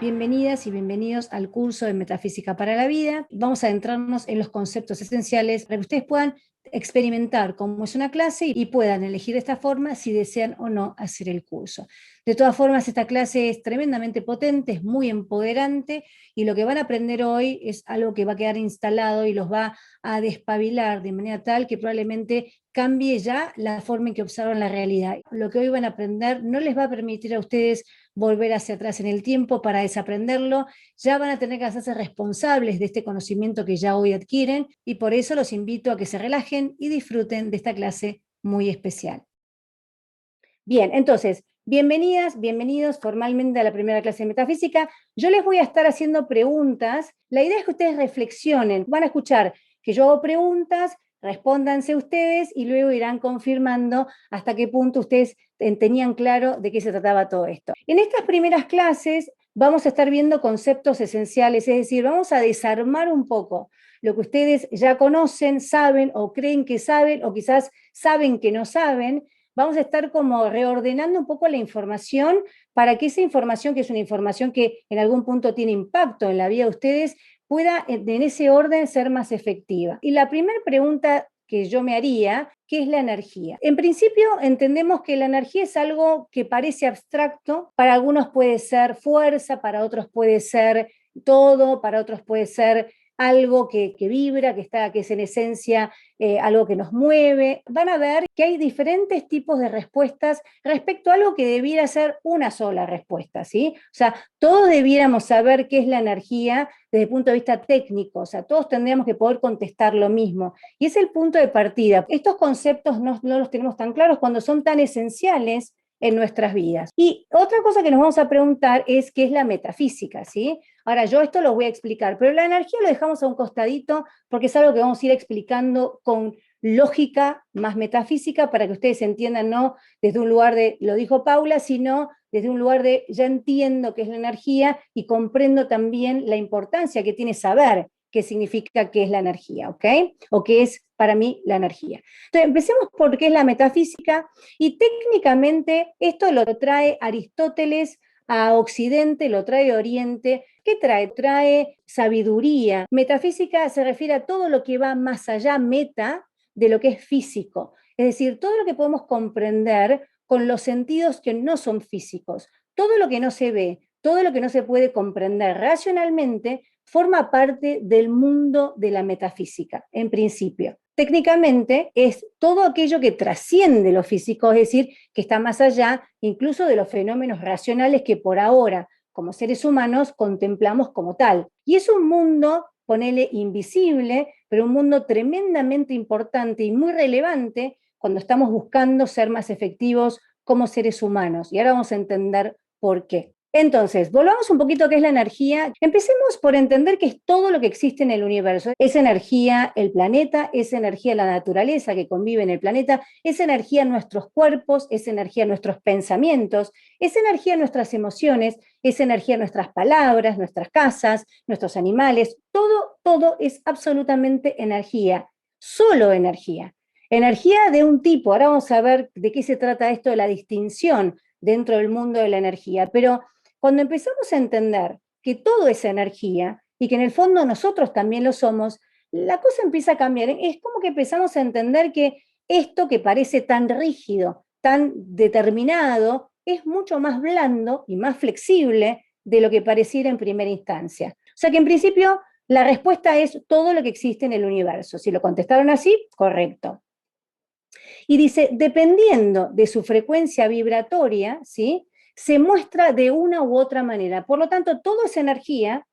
Bienvenidas y bienvenidos al curso de Metafísica para la Vida. Vamos a adentrarnos en los conceptos esenciales para que ustedes puedan experimentar cómo es una clase y puedan elegir de esta forma si desean o no hacer el curso. De todas formas, esta clase es tremendamente potente, es muy empoderante y lo que van a aprender hoy es algo que va a quedar instalado y los va a despabilar de manera tal que probablemente cambie ya la forma en que observan la realidad. Lo que hoy van a aprender no les va a permitir a ustedes volver hacia atrás en el tiempo para desaprenderlo, ya van a tener que hacerse responsables de este conocimiento que ya hoy adquieren y por eso los invito a que se relajen y disfruten de esta clase muy especial. Bien, entonces, bienvenidas, bienvenidos formalmente a la primera clase de metafísica. Yo les voy a estar haciendo preguntas. La idea es que ustedes reflexionen. Van a escuchar que yo hago preguntas, respóndanse ustedes y luego irán confirmando hasta qué punto ustedes tenían claro de qué se trataba todo esto. En estas primeras clases vamos a estar viendo conceptos esenciales, es decir, vamos a desarmar un poco lo que ustedes ya conocen, saben o creen que saben o quizás saben que no saben. Vamos a estar como reordenando un poco la información para que esa información, que es una información que en algún punto tiene impacto en la vida de ustedes, pueda en ese orden ser más efectiva. Y la primera pregunta que yo me haría, ¿qué es la energía? En principio entendemos que la energía es algo que parece abstracto, para algunos puede ser fuerza, para otros puede ser todo, para otros puede ser algo que vibra, que es en esencia algo que nos mueve. Van a ver que hay diferentes tipos de respuestas respecto a algo que debiera ser una sola respuesta, ¿sí? O sea, todos debiéramos saber qué es la energía desde el punto de vista técnico, o sea, todos tendríamos que poder contestar lo mismo. Y es el punto de partida. Estos conceptos no los tenemos tan claros cuando son tan esenciales en nuestras vidas. Y otra cosa que nos vamos a preguntar es qué es la metafísica, ¿sí? Ahora, yo esto lo voy a explicar, pero la energía lo dejamos a un costadito porque es algo que vamos a ir explicando con lógica más metafísica para que ustedes entiendan, no desde un lugar de, lo dijo Paula, sino desde un lugar de, ya entiendo qué es la energía y comprendo también la importancia que tiene saber qué significa qué es la energía, ¿ok? O qué es para mí la energía. Entonces, empecemos por qué es la metafísica y técnicamente esto lo trae Aristóteles a Occidente, lo trae a Oriente. ¿Qué trae? Trae sabiduría. Metafísica se refiere a todo lo que va más allá, meta, de lo que es físico. Es decir, todo lo que podemos comprender con los sentidos que no son físicos. Todo lo que no se ve, todo lo que no se puede comprender racionalmente, forma parte del mundo de la metafísica, en principio. Técnicamente es todo aquello que trasciende lo físico, es decir, que está más allá incluso de los fenómenos racionales que por ahora, como seres humanos, contemplamos como tal. Y es un mundo, ponele invisible, pero un mundo tremendamente importante y muy relevante cuando estamos buscando ser más efectivos como seres humanos. Y ahora vamos a entender por qué. Entonces, volvamos un poquito a qué es la energía. Empecemos por entender que es todo lo que existe en el universo. Es energía el planeta, es energía la naturaleza que convive en el planeta, es energía nuestros cuerpos, es energía nuestros pensamientos, es energía nuestras emociones, es energía nuestras palabras, nuestras casas, nuestros animales. Todo es absolutamente energía, solo energía. Energía de un tipo. Ahora vamos a ver de qué se trata esto de la distinción dentro del mundo de la energía, pero cuando empezamos a entender que todo es energía y que en el fondo nosotros también lo somos, la cosa empieza a cambiar. Es como que empezamos a entender que esto que parece tan rígido, tan determinado, es mucho más blando y más flexible de lo que pareciera en primera instancia. O sea que en principio la respuesta es todo lo que existe en el universo. Si lo contestaron así, correcto. Y dice, dependiendo de su frecuencia vibratoria, ¿sí?, se muestra de una u otra manera. Por lo tanto, todo es energía,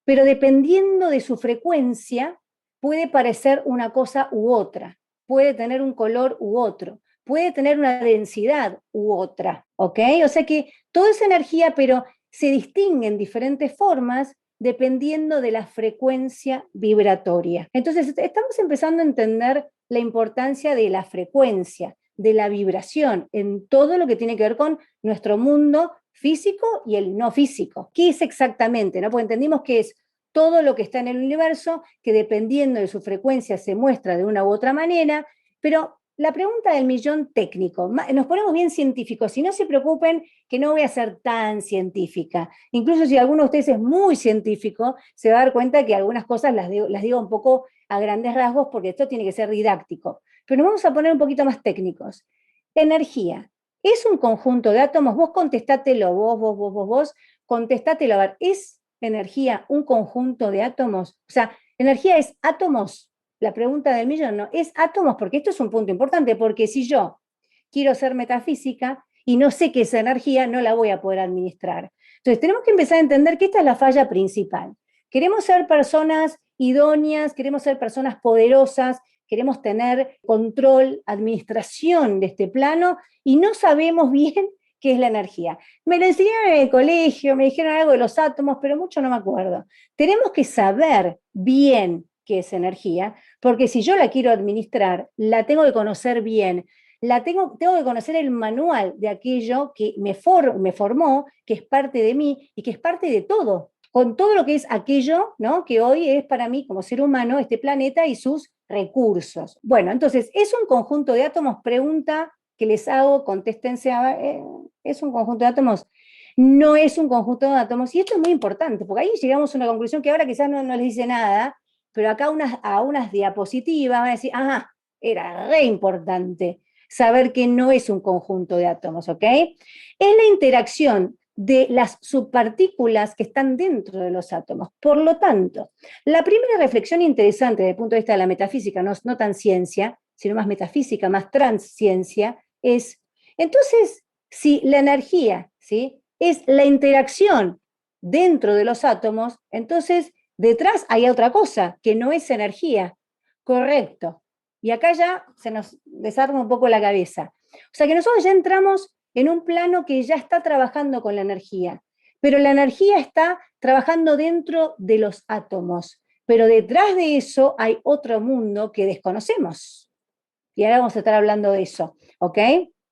pero dependiendo de su frecuencia, puede parecer una cosa u otra, puede tener un color u otro, puede tener una densidad u otra, ¿ok? O sea que todo es energía, pero se distingue en diferentes formas dependiendo de la frecuencia vibratoria. Entonces, estamos empezando a entender la importancia de la frecuencia, de la vibración, en todo lo que tiene que ver con nuestro mundo físico y el no físico. ¿Qué es exactamente? ¿No? Porque entendimos que es todo lo que está en el universo, que dependiendo de su frecuencia se muestra de una u otra manera, pero la pregunta del millón técnico. Nos ponemos bien científicos. Si no se preocupen, que no voy a ser tan científica. Incluso si alguno de ustedes es muy científico, se va a dar cuenta que algunas cosas las digo un poco a grandes rasgos porque esto tiene que ser didáctico. Pero nos vamos a poner un poquito más técnicos. Energía. ¿Es un conjunto de átomos? Vos contestátelo, vos, contestátelo. A ver, ¿es energía un conjunto de átomos? O sea, energía es átomos. La pregunta del millón, ¿no? Es átomos, porque esto es un punto importante, porque si yo quiero ser metafísica y no sé qué es energía, no la voy a poder administrar. Entonces, tenemos que empezar a entender que esta es la falla principal. Queremos ser personas idóneas, queremos ser personas poderosas, queremos tener control, administración de este plano y no sabemos bien qué es la energía. Me lo enseñaron en el colegio, me dijeron algo de los átomos, pero mucho no me acuerdo. Tenemos que saber bien qué es energía, porque si yo la quiero administrar, la tengo que conocer bien, tengo que conocer el manual de aquello que me formó, que es parte de mí y que es parte de todo, con todo lo que es aquello, ¿no?, que hoy es para mí como ser humano, este planeta y sus recursos. Bueno, entonces, ¿es un conjunto de átomos? Pregunta que les hago, contéstense, ¿es un conjunto de átomos? No es un conjunto de átomos, y esto es muy importante, porque ahí llegamos a una conclusión que ahora quizás no les dice nada, pero acá a unas diapositivas van a decir, ajá, era re importante saber que no es un conjunto de átomos, ¿ok? Es la interacción de las subpartículas que están dentro de los átomos. Por lo tanto, la primera reflexión interesante desde el punto de vista de la metafísica, no tan ciencia, sino más metafísica, más transciencia, es, entonces, si la energía, ¿sí?, es la interacción dentro de los átomos, entonces detrás hay otra cosa, que no es energía. Correcto. Y acá ya se nos desarma un poco la cabeza. O sea que nosotros ya entramos en un plano que ya está trabajando con la energía, pero la energía está trabajando dentro de los átomos, pero detrás de eso hay otro mundo que desconocemos. Y ahora vamos a estar hablando de eso, ¿ok?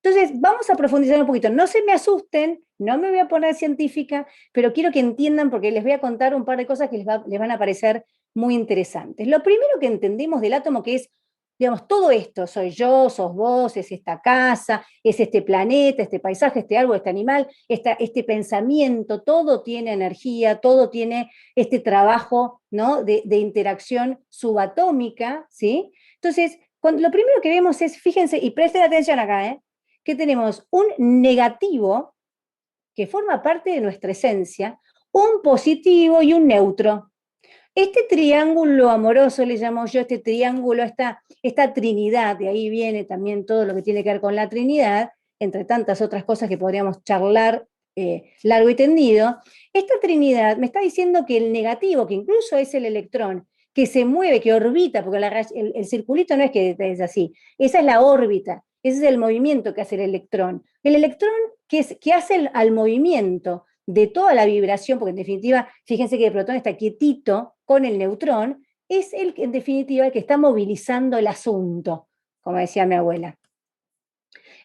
Entonces, vamos a profundizar un poquito. No se me asusten, no me voy a poner científica, pero quiero que entiendan porque les voy a contar un par de cosas que les van a parecer muy interesantes. Lo primero que entendemos del átomo, que es, digamos, todo esto, soy yo, sos vos, es esta casa, es este planeta, este paisaje, este árbol, este animal, este pensamiento, todo tiene energía, todo tiene este trabajo, ¿no?, de interacción subatómica, ¿sí? Entonces, lo primero que vemos es, fíjense, y presten atención acá, que tenemos un negativo que forma parte de nuestra esencia, un positivo y un neutro. Este triángulo amoroso, le llamo yo, este triángulo, esta trinidad, de ahí viene también todo lo que tiene que ver con la Trinidad, entre tantas otras cosas que podríamos charlar largo y tendido. Esta trinidad me está diciendo que el negativo, que incluso es el electrón, que se mueve, que orbita, porque el circulito no es que es así, esa es la órbita, ese es el movimiento que hace el electrón. El electrón que hace al movimiento de toda la vibración, porque en definitiva, fíjense que el protón está quietito con el neutrón, es el que en definitiva el que está movilizando el asunto, como decía mi abuela.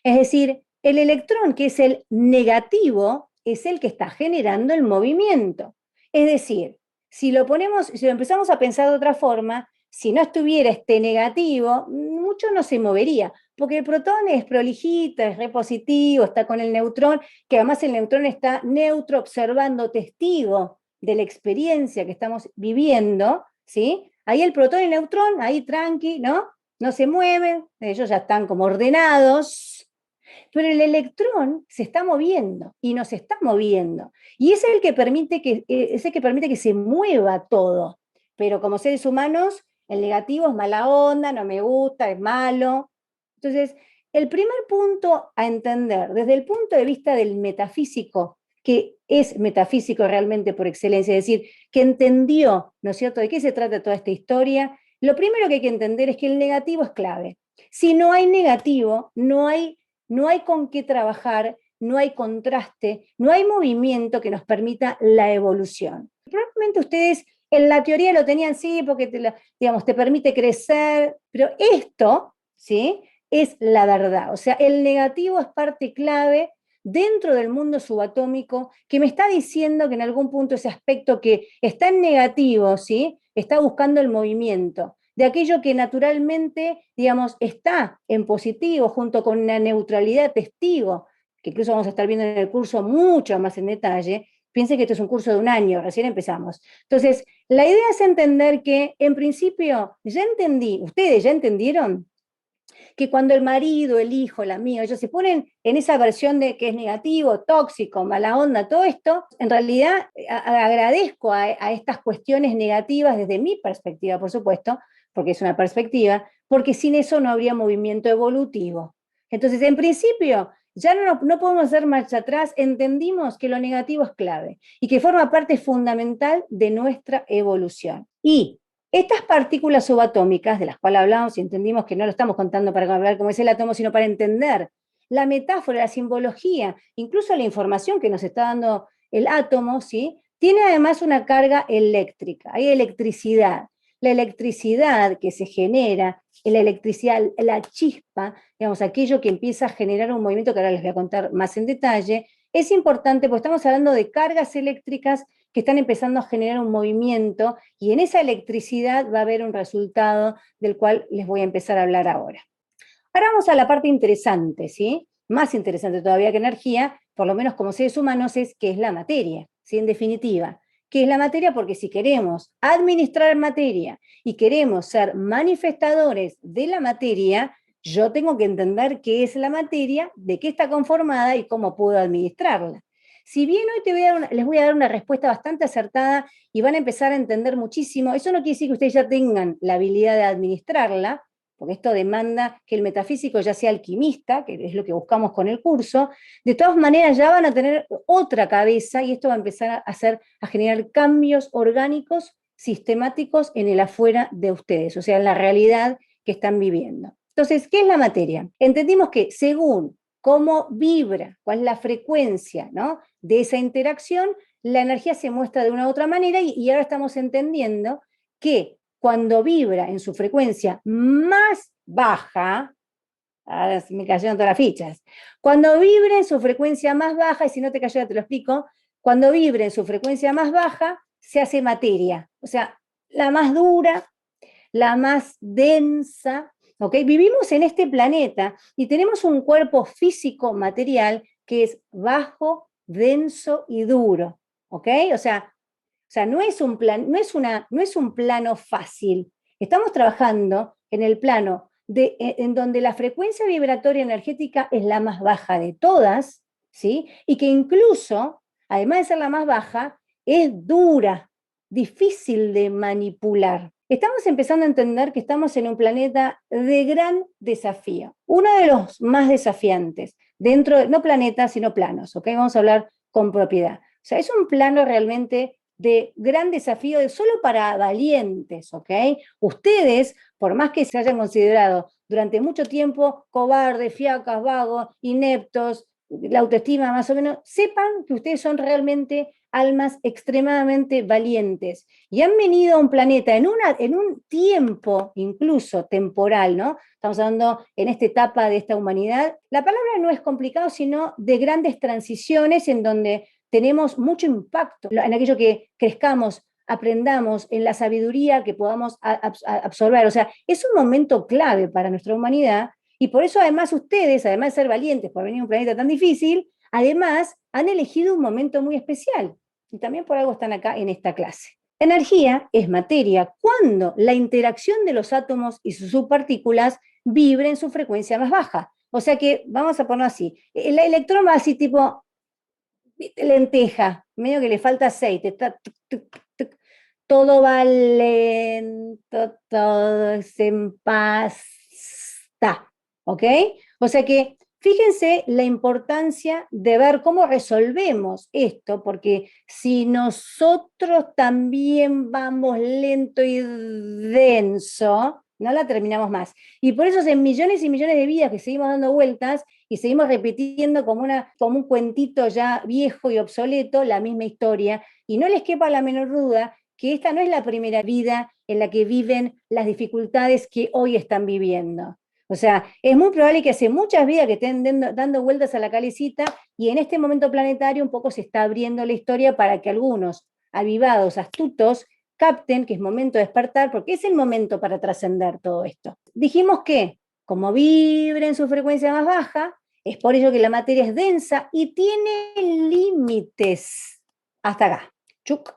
Es decir, el electrón, que es el negativo, es el que está generando el movimiento. Es decir, si lo empezamos a pensar de otra forma, si no estuviera este negativo, mucho no se movería, porque el protón es prolijito, es repositivo, está con el neutrón, que además el neutrón está neutro, observando, testigo de la experiencia que estamos viviendo, ¿sí? Ahí el protón y el neutrón, ahí tranqui, ¿no? No se mueven, ellos ya están como ordenados, pero el electrón se está moviendo y nos está moviendo. Y es el que permite que se mueva todo. Pero como seres humanos, el negativo es mala onda, no me gusta, es malo. Entonces, el primer punto a entender, desde el punto de vista del metafísico, que es metafísico realmente por excelencia, es decir, que entendió, ¿no es cierto?, de qué se trata toda esta historia, lo primero que hay que entender es que el negativo es clave. Si no hay negativo, no hay con qué trabajar, no hay contraste, no hay movimiento que nos permita la evolución. Probablemente ustedes en la teoría lo tenían, sí, porque te permite crecer, pero esto, ¿sí?, es la verdad. O sea, el negativo es parte clave dentro del mundo subatómico que me está diciendo que en algún punto ese aspecto que está en negativo, ¿sí?, está buscando el movimiento. de aquello que naturalmente, digamos, está en positivo, junto con una neutralidad testigo, que incluso vamos a estar viendo en el curso mucho más en detalle. Piensen que esto es un curso de un año, recién empezamos. Entonces, la idea es entender que, en principio, ya entendí, ustedes ya entendieron que cuando el marido, el hijo, el amigo, ellos se ponen en esa versión de que es negativo, tóxico, mala onda, todo esto, en realidad agradezco a estas cuestiones negativas desde mi perspectiva, por supuesto, porque es una perspectiva, porque sin eso no habría movimiento evolutivo. Entonces, en principio, ya no podemos hacer marcha atrás, entendimos que lo negativo es clave y que forma parte fundamental de nuestra evolución. Y estas partículas subatómicas, de las cuales hablamos y entendimos que no lo estamos contando para hablar cómo es el átomo, sino para entender la metáfora, la simbología, incluso la información que nos está dando el átomo, ¿sí? Tiene además una carga eléctrica, hay electricidad. La electricidad que se genera, la electricidad, la chispa, digamos, aquello que empieza a generar un movimiento que ahora les voy a contar más en detalle, es importante porque estamos hablando de cargas eléctricas que están empezando a generar un movimiento y en esa electricidad va a haber un resultado del cual les voy a empezar a hablar ahora. Ahora vamos a la parte interesante, ¿sí? Más interesante todavía que energía, por lo menos como seres humanos, es qué es la materia, ¿sí? En definitiva, ¿qué es la materia? Porque si queremos administrar materia y queremos ser manifestadores de la materia, yo tengo que entender qué es la materia, de qué está conformada y cómo puedo administrarla. Si bien hoy les voy a dar una respuesta bastante acertada y van a empezar a entender muchísimo, eso no quiere decir que ustedes ya tengan la habilidad de administrarla, porque esto demanda que el metafísico ya sea alquimista, que es lo que buscamos con el curso. De todas maneras ya van a tener otra cabeza y esto va a empezar a generar cambios orgánicos sistemáticos en el afuera de ustedes, o sea, en la realidad que están viviendo. Entonces, ¿qué es la materia? Entendimos que según cómo vibra, cuál es la frecuencia, ¿no?, de esa interacción, la energía se muestra de una u otra manera y ahora estamos entendiendo que cuando vibra en su frecuencia más baja, ahora me cayeron todas las fichas, cuando vibra en su frecuencia más baja, y si no te cayó ya te lo explico, cuando vibra en su frecuencia más baja, se hace materia, o sea, la más dura, la más densa, ¿ok? Vivimos en este planeta y tenemos un cuerpo físico material que es bajo, denso y duro, ¿ok? O sea, no es un plano fácil. Estamos trabajando en el plano en donde la frecuencia vibratoria energética es la más baja de todas, ¿sí? Y que incluso, además de ser la más baja, es dura, difícil de manipular. Estamos empezando a entender que estamos en un planeta de gran desafío, uno de los más desafiantes, no planetas, sino planos, ¿ok? Vamos a hablar con propiedad. O sea, es un plano realmente de gran desafío solo para valientes, ¿ok? Ustedes, por más que se hayan considerado durante mucho tiempo cobardes, fiacas, vagos, ineptos, la autoestima más o menos, sepan que ustedes son realmente almas extremadamente valientes y han venido a un planeta en un tiempo incluso temporal, ¿no? Estamos hablando en esta etapa de esta humanidad. La palabra no es complicado, sino de grandes transiciones en donde tenemos mucho impacto en aquello que crezcamos, aprendamos, en la sabiduría que podamos absorber. O sea, es un momento clave para nuestra humanidad y por eso además ustedes, además de ser valientes por venir a un planeta tan difícil, además han elegido un momento muy especial y también por algo están acá en esta clase. Energía es materia cuando la interacción de los átomos y sus subpartículas vibra en su frecuencia más baja. O sea que, vamos a ponerlo así, el electrón va así tipo lenteja, medio que le falta aceite, todo va lento, todo es en pasta, ¿ok? O sea que fíjense la importancia de ver cómo resolvemos esto, porque si nosotros también vamos lento y denso, no la terminamos más. Y por eso en millones y millones de vidas que seguimos dando vueltas y seguimos repitiendo como un cuentito ya viejo y obsoleto, la misma historia, y no les quepa la menor duda que esta no es la primera vida en la que viven las dificultades que hoy están viviendo. O sea, es muy probable que hace muchas vidas que estén dando vueltas a la calecita y en este momento planetario un poco se está abriendo la historia para que algunos avivados, astutos, capten que es momento de despertar, porque es el momento para trascender todo esto. Dijimos que, como vibra en su frecuencia más baja, es por ello que la materia es densa y tiene límites. Hasta acá. Chuc.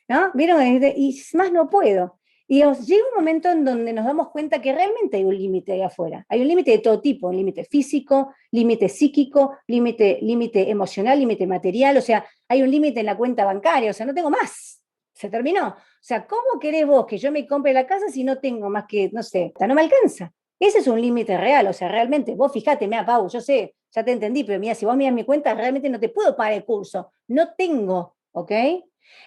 ¿No? ¿Vieron? Y más no puedo. Y llega un momento en donde nos damos cuenta que realmente hay un límite ahí afuera. Hay un límite de todo tipo, un límite físico, límite psíquico, límite emocional, límite material, o sea, hay un límite en la cuenta bancaria, o sea, no tengo más. Se terminó. O sea, ¿cómo querés vos que yo me compre la casa si no tengo más que, no sé, no me alcanza? Ese es un límite real, o sea, realmente, vos fijate, mira, Pau, yo sé, ya te entendí, pero mira, si vos miras mi cuenta, realmente no te puedo pagar el curso, no tengo, ¿ok?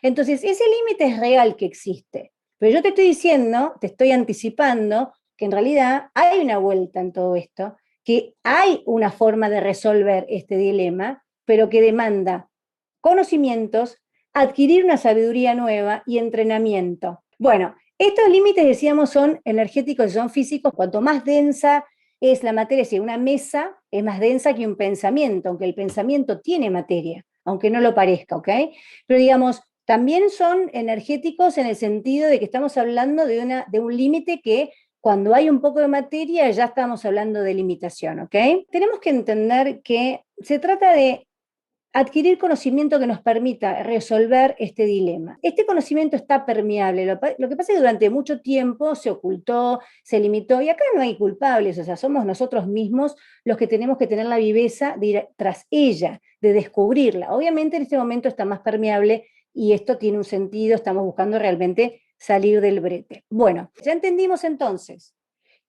Entonces, ese límite es real que existe. Pero yo te estoy diciendo, te estoy anticipando, que en realidad hay una vuelta en todo esto, que hay una forma de resolver este dilema, pero que demanda conocimientos, adquirir una sabiduría nueva y entrenamiento. Bueno, estos límites, decíamos, son energéticos y son físicos. Cuanto más densa es la materia, si una mesa es más densa que un pensamiento, aunque el pensamiento tiene materia, aunque no lo parezca, ¿ok? Pero digamos, también son energéticos en el sentido de que estamos hablando de un límite que cuando hay un poco de materia ya estamos hablando de limitación, ¿ok? Tenemos que entender que se trata de adquirir conocimiento que nos permita resolver este dilema. Este conocimiento está permeable, lo que pasa es que durante mucho tiempo se ocultó, se limitó, y acá no hay culpables, o sea, somos nosotros mismos los que tenemos que tener la viveza de ir tras ella, de descubrirla. Obviamente en este momento está más permeable y esto tiene un sentido, estamos buscando realmente salir del brete. Bueno, ya entendimos entonces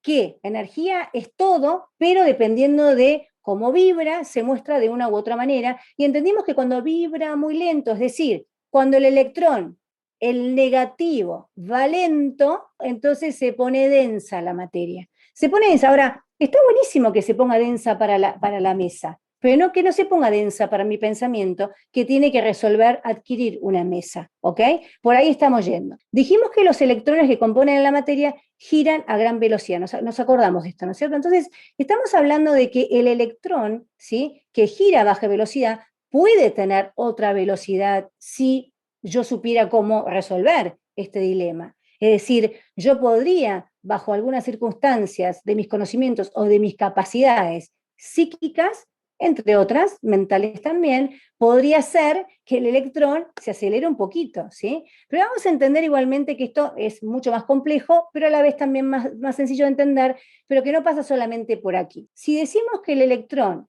que energía es todo, pero dependiendo de cómo vibra, se muestra de una u otra manera, y entendimos que cuando vibra muy lento, es decir, cuando el electrón, el negativo, va lento, entonces se pone densa la materia. Se pone densa. Ahora, está buenísimo que se ponga densa para la mesa, pero no que no se ponga densa para mi pensamiento, que tiene que resolver adquirir una mesa, ¿ok? Por ahí estamos yendo. Dijimos que los electrones que componen la materia giran a gran velocidad, nos acordamos de esto, ¿no es cierto? Entonces, estamos hablando de que el electrón, ¿sí?, que gira a baja velocidad, puede tener otra velocidad si yo supiera cómo resolver este dilema. Es decir, yo podría, bajo algunas circunstancias de mis conocimientos o de mis capacidades psíquicas, entre otras, mentales también, podría ser que el electrón se acelere un poquito, ¿sí? Pero vamos a entender igualmente que esto es mucho más complejo, pero a la vez también más sencillo de entender, pero que no pasa solamente por aquí. Si decimos que el electrón,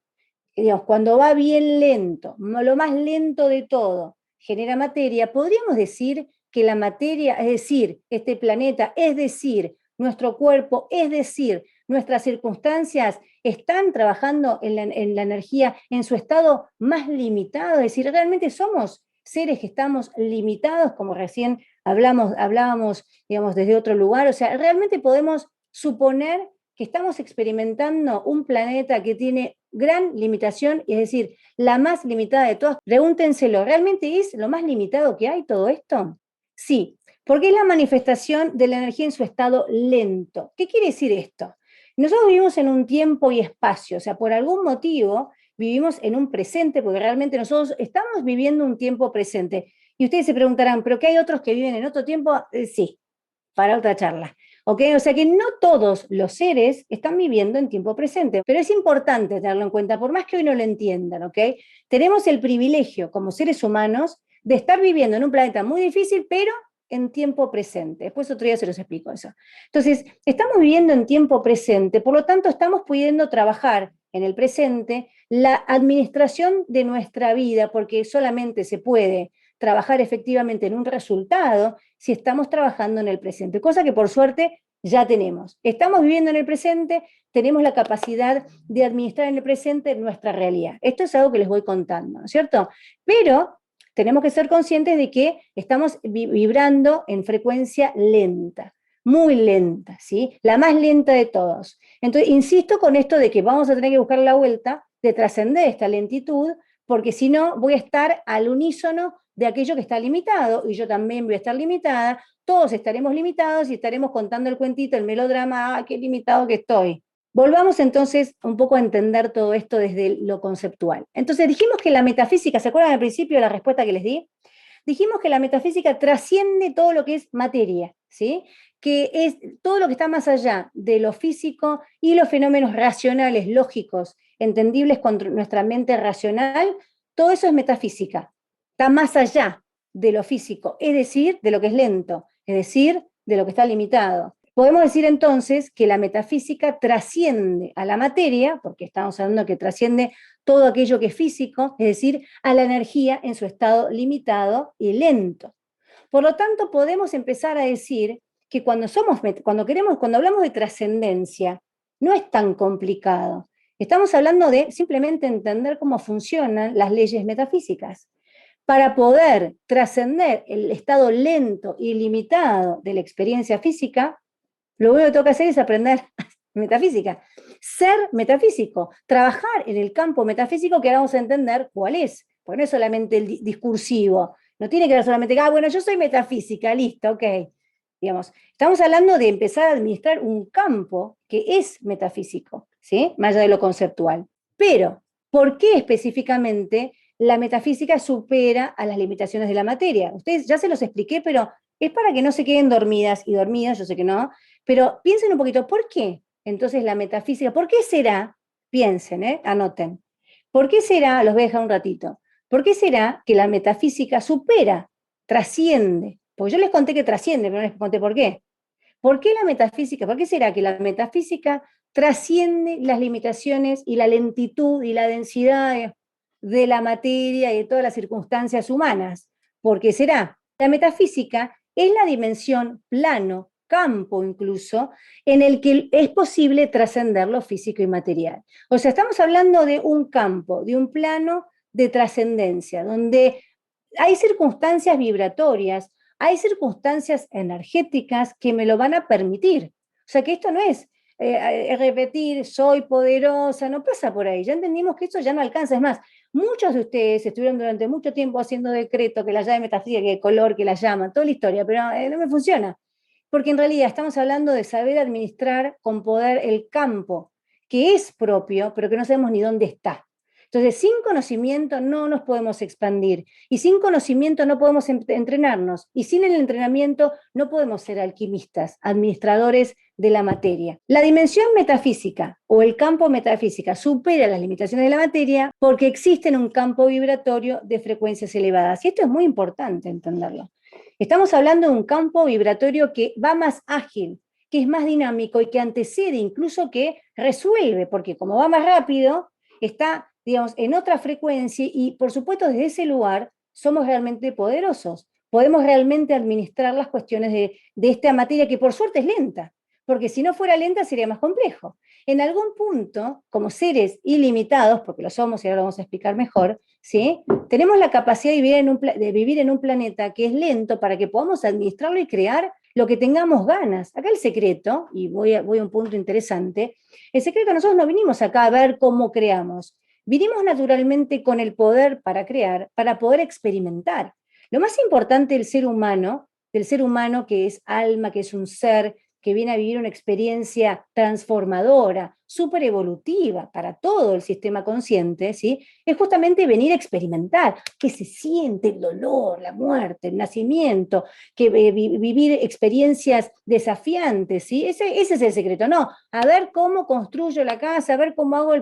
digamos, cuando va bien lento, lo más lento de todo, genera materia, podríamos decir que la materia, es decir, este planeta, es decir, nuestro cuerpo, es decir, nuestras circunstancias, están trabajando en la energía en su estado más limitado, es decir, realmente somos seres que estamos limitados, como recién hablábamos, digamos, desde otro lugar, o sea, realmente podemos suponer que estamos experimentando un planeta que tiene gran limitación, es decir, la más limitada de todas. Pregúntenselo, ¿realmente es lo más limitado que hay todo esto? Sí, porque es la manifestación de la energía en su estado lento. ¿Qué quiere decir esto? Nosotros vivimos en un tiempo y espacio, o sea, por algún motivo vivimos en un presente, porque realmente nosotros estamos viviendo un tiempo presente. Y ustedes se preguntarán, ¿pero qué hay otros que viven en otro tiempo? Sí, para otra charla. ¿Ok? O sea que no todos los seres están viviendo en tiempo presente, pero es importante tenerlo en cuenta, por más que hoy no lo entiendan, ¿ok? Tenemos el privilegio como seres humanos de estar viviendo en un planeta muy difícil, pero en tiempo presente. Después otro día se los explico eso. Entonces, estamos viviendo en tiempo presente, por lo tanto estamos pudiendo trabajar en el presente la administración de nuestra vida, porque solamente se puede trabajar efectivamente en un resultado si estamos trabajando en el presente, cosa que por suerte ya tenemos. Estamos viviendo en el presente, tenemos la capacidad de administrar en el presente nuestra realidad. Esto es algo que les voy contando, ¿no es cierto? Pero tenemos que ser conscientes de que estamos vibrando en frecuencia lenta, muy lenta, ¿sí? La más lenta de todos. Entonces, insisto con esto de que vamos a tener que buscar la vuelta de trascender esta lentitud, porque si no voy a estar al unísono de aquello que está limitado, y yo también voy a estar limitada, todos estaremos limitados y estaremos contando el cuentito, el melodrama, ¡ah, qué limitado que estoy! Volvamos entonces un poco a entender todo esto desde lo conceptual. Entonces dijimos que la metafísica, ¿se acuerdan al principio de la respuesta que les di? Dijimos que la metafísica trasciende todo lo que es materia, ¿sí? Que es todo lo que está más allá de lo físico y los fenómenos racionales, lógicos, entendibles con nuestra mente racional, todo eso es metafísica. Está más allá de lo físico, es decir, de lo que es lento, es decir, de lo que está limitado. Podemos decir entonces que la metafísica trasciende a la materia, porque estamos hablando que trasciende todo aquello que es físico, es decir, a la energía en su estado limitado y lento. Por lo tanto, podemos empezar a decir que cuando hablamos de trascendencia, no es tan complicado. Estamos hablando de simplemente entender cómo funcionan las leyes metafísicas. Para poder trascender el estado lento y limitado de la experiencia física, lo único que tengo que hacer es aprender metafísica, ser metafísico, trabajar en el campo metafísico que ahora vamos a entender cuál es, porque no es solamente el discursivo, no tiene que ver solamente, bueno, yo soy metafísica, listo, ok. Digamos, estamos hablando de empezar a administrar un campo que es metafísico, ¿sí? Más allá de lo conceptual. Pero, ¿por qué específicamente la metafísica supera a las limitaciones de la materia? Ustedes ya se los expliqué, pero es para que no se queden dormidas y dormidas, yo sé que no, pero piensen un poquito, ¿por qué entonces la metafísica? ¿Por qué será? Piensen, anoten. ¿Por qué será? Los voy a dejar un ratito. ¿Por qué será que la metafísica supera, trasciende? Porque yo les conté que trasciende, pero no les conté por qué. ¿Por qué la metafísica? ¿Por qué será que la metafísica trasciende las limitaciones y la lentitud y la densidad de la materia y de todas las circunstancias humanas? ¿Por qué será? La metafísica es la dimensión plano, campo incluso, en el que es posible trascender lo físico y material. O sea, estamos hablando de un campo, de un plano de trascendencia, donde hay circunstancias vibratorias, hay circunstancias energéticas que me lo van a permitir. O sea, que esto no es repetir, soy poderosa, no pasa por ahí. Ya entendimos que eso ya no alcanza. Es más, muchos de ustedes estuvieron durante mucho tiempo haciendo decreto, que la llave metafísica, que el color, que la llama, toda la historia, pero no me funciona. Porque en realidad estamos hablando de saber administrar con poder el campo, que es propio, pero que no sabemos ni dónde está. Entonces, sin conocimiento no nos podemos expandir, y sin conocimiento no podemos entrenarnos, y sin el entrenamiento no podemos ser alquimistas, administradores de la materia. La dimensión metafísica o el campo metafísica supera las limitaciones de la materia porque existe en un campo vibratorio de frecuencias elevadas. Y esto es muy importante entenderlo. Estamos hablando de un campo vibratorio que va más ágil, que es más dinámico y que antecede, incluso que resuelve, porque como va más rápido, está, digamos, en otra frecuencia y, por supuesto, desde ese lugar somos realmente poderosos. Podemos realmente administrar las cuestiones de esta materia que por suerte es lenta, porque si no fuera lenta sería más complejo. En algún punto, como seres ilimitados, porque lo somos y ahora lo vamos a explicar mejor, ¿sí? Tenemos la capacidad de vivir en un planeta que es lento para que podamos administrarlo y crear lo que tengamos ganas. Acá el secreto, y voy a un punto interesante, el secreto, nosotros no vinimos acá a ver cómo creamos, vinimos naturalmente con el poder para crear, para poder experimentar. Lo más importante del ser humano que es alma, que es un ser, que viene a vivir una experiencia transformadora, súper evolutiva para todo el sistema consciente, ¿sí? Es justamente venir a experimentar qué se siente el dolor, la muerte, el nacimiento, que vivir experiencias desafiantes, ¿sí? Ese es el secreto, no, a ver cómo construyo la casa, a ver cómo hago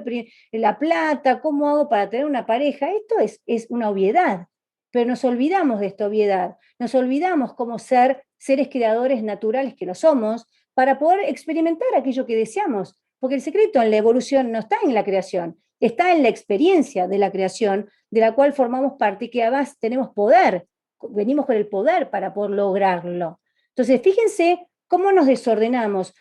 la plata, cómo hago para tener una pareja, esto es una obviedad. Pero nos olvidamos de esta obviedad, nos olvidamos cómo ser seres creadores naturales que lo somos, para poder experimentar aquello que deseamos, porque el secreto en la evolución no está en la creación, está en la experiencia de la creación, de la cual formamos parte y que además tenemos poder, venimos con el poder para poder lograrlo. Entonces, fíjense cómo nos desordenamos,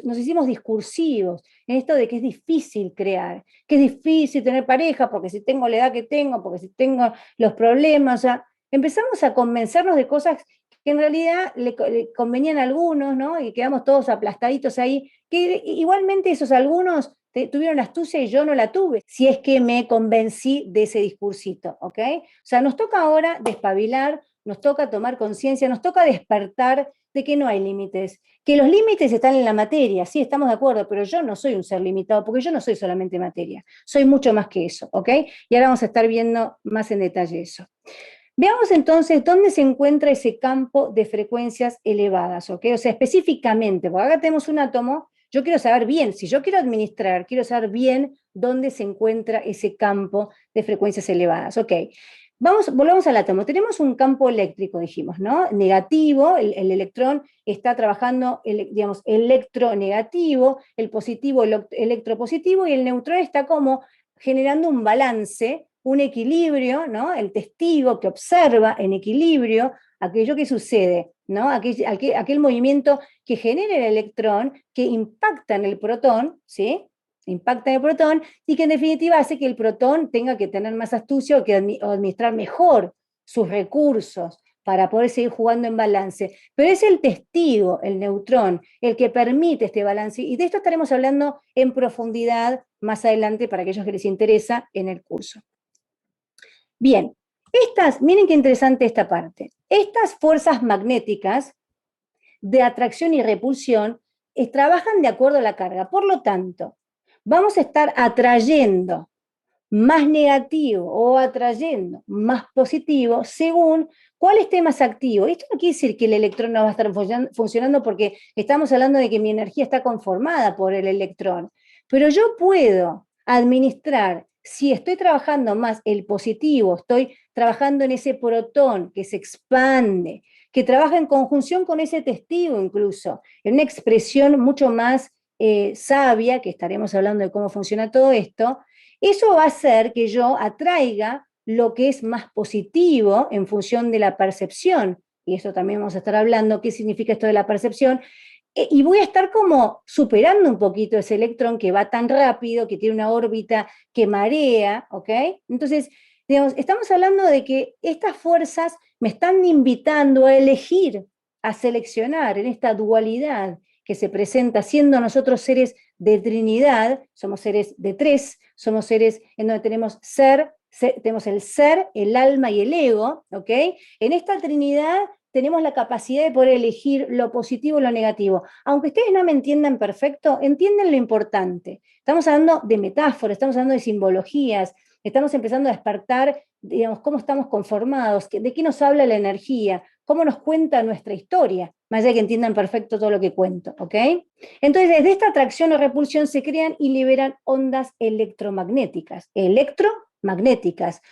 nos hicimos discursivos en esto de que es difícil crear, que es difícil tener pareja, porque si tengo la edad que tengo, porque si tengo los problemas, o sea, empezamos a convencernos de cosas que en realidad le convenían a algunos, ¿no? Y quedamos todos aplastaditos ahí, que igualmente esos algunos tuvieron astucia y yo no la tuve, si es que me convencí de ese discursito, ¿ok? O sea, nos toca ahora despabilar, nos toca tomar conciencia, nos toca despertar de que no hay límites, que los límites están en la materia, sí, estamos de acuerdo, pero yo no soy un ser limitado, porque yo no soy solamente materia, soy mucho más que eso, ¿ok? Y ahora vamos a estar viendo más en detalle eso. Veamos entonces dónde se encuentra ese campo de frecuencias elevadas, ¿ok? O sea, específicamente, porque acá tenemos un átomo, yo quiero saber bien, si yo quiero administrar, quiero saber bien dónde se encuentra ese campo de frecuencias elevadas, ¿ok? Volvamos al átomo. Tenemos un campo eléctrico, dijimos, ¿no? Negativo, el electrón está trabajando, digamos, electronegativo, el positivo, electropositivo, y el neutrón está como generando un balance, un equilibrio, ¿no? El testigo que observa en equilibrio aquello que sucede, ¿no? Aquel movimiento que genera el electrón, que impacta en el protón, ¿sí? Impacta en el protón y que en definitiva hace que el protón tenga que tener más astucia o administrar mejor sus recursos para poder seguir jugando en balance. Pero es el testigo, el neutrón, el que permite este balance, y de esto estaremos hablando en profundidad más adelante para aquellos que les interesa en el curso. Bien, miren qué interesante esta parte. Estas fuerzas magnéticas de atracción y repulsión trabajan de acuerdo a la carga. Por lo tanto, vamos a estar atrayendo más negativo o atrayendo más positivo según cuál esté más activo. Esto no quiere decir que el electrón no va a estar funcionando, porque estamos hablando de que mi energía está conformada por el electrón. Pero yo puedo administrar, si estoy trabajando más el positivo, estoy trabajando en ese protón que se expande, que trabaja en conjunción con ese testigo incluso, en una expresión mucho más sabia, que estaremos hablando de cómo funciona todo esto. Eso va a hacer que yo atraiga lo que es más positivo en función de la percepción, y eso también vamos a estar hablando, qué significa esto de la percepción, y voy a estar como superando un poquito ese electrón que va tan rápido, que tiene una órbita que marea, ¿ok? Entonces, digamos, estamos hablando de que estas fuerzas me están invitando a elegir, a seleccionar en esta dualidad que se presenta, siendo nosotros seres de Trinidad, somos seres de tres, somos seres en donde tenemos tenemos el ser, el alma y el ego, ¿ok? En esta Trinidad tenemos la capacidad de poder elegir lo positivo y lo negativo. Aunque ustedes no me entiendan perfecto, entienden lo importante. Estamos hablando de metáforas, estamos hablando de simbologías, estamos empezando a despertar, digamos, cómo estamos conformados, de qué nos habla la energía, cómo nos cuenta nuestra historia, más allá de que entiendan perfecto todo lo que cuento, ¿ok? Entonces, desde esta atracción o repulsión se crean y liberan ondas electromagnéticas,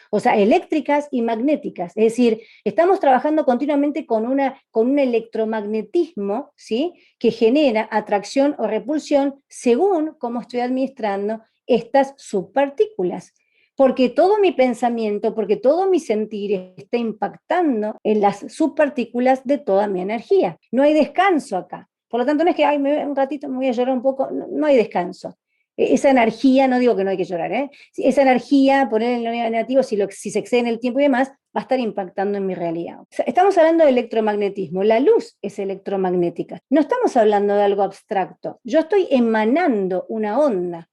o sea, eléctricas y magnéticas. Es decir, estamos trabajando continuamente con un electromagnetismo, ¿sí? Que genera atracción o repulsión según cómo estoy administrando estas subpartículas. Porque todo mi pensamiento, porque todo mi sentir está impactando en las subpartículas de toda mi energía. No hay descanso acá. Por lo tanto, no es que un ratito me voy a llorar un poco, no hay descanso. Esa energía, no digo que no hay que llorar, esa energía, poner en lo negativo, si se excede en el tiempo y demás, va a estar impactando en mi realidad. Estamos hablando de electromagnetismo, la luz es electromagnética, no estamos hablando de algo abstracto, yo estoy emanando una onda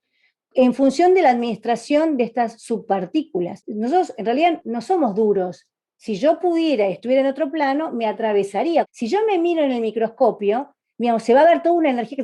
en función de la administración de estas subpartículas. Nosotros en realidad no somos duros. Si yo pudiera, estuviera en otro plano, me atravesaría. Si yo me miro en el microscopio, digamos, se va a ver toda una energía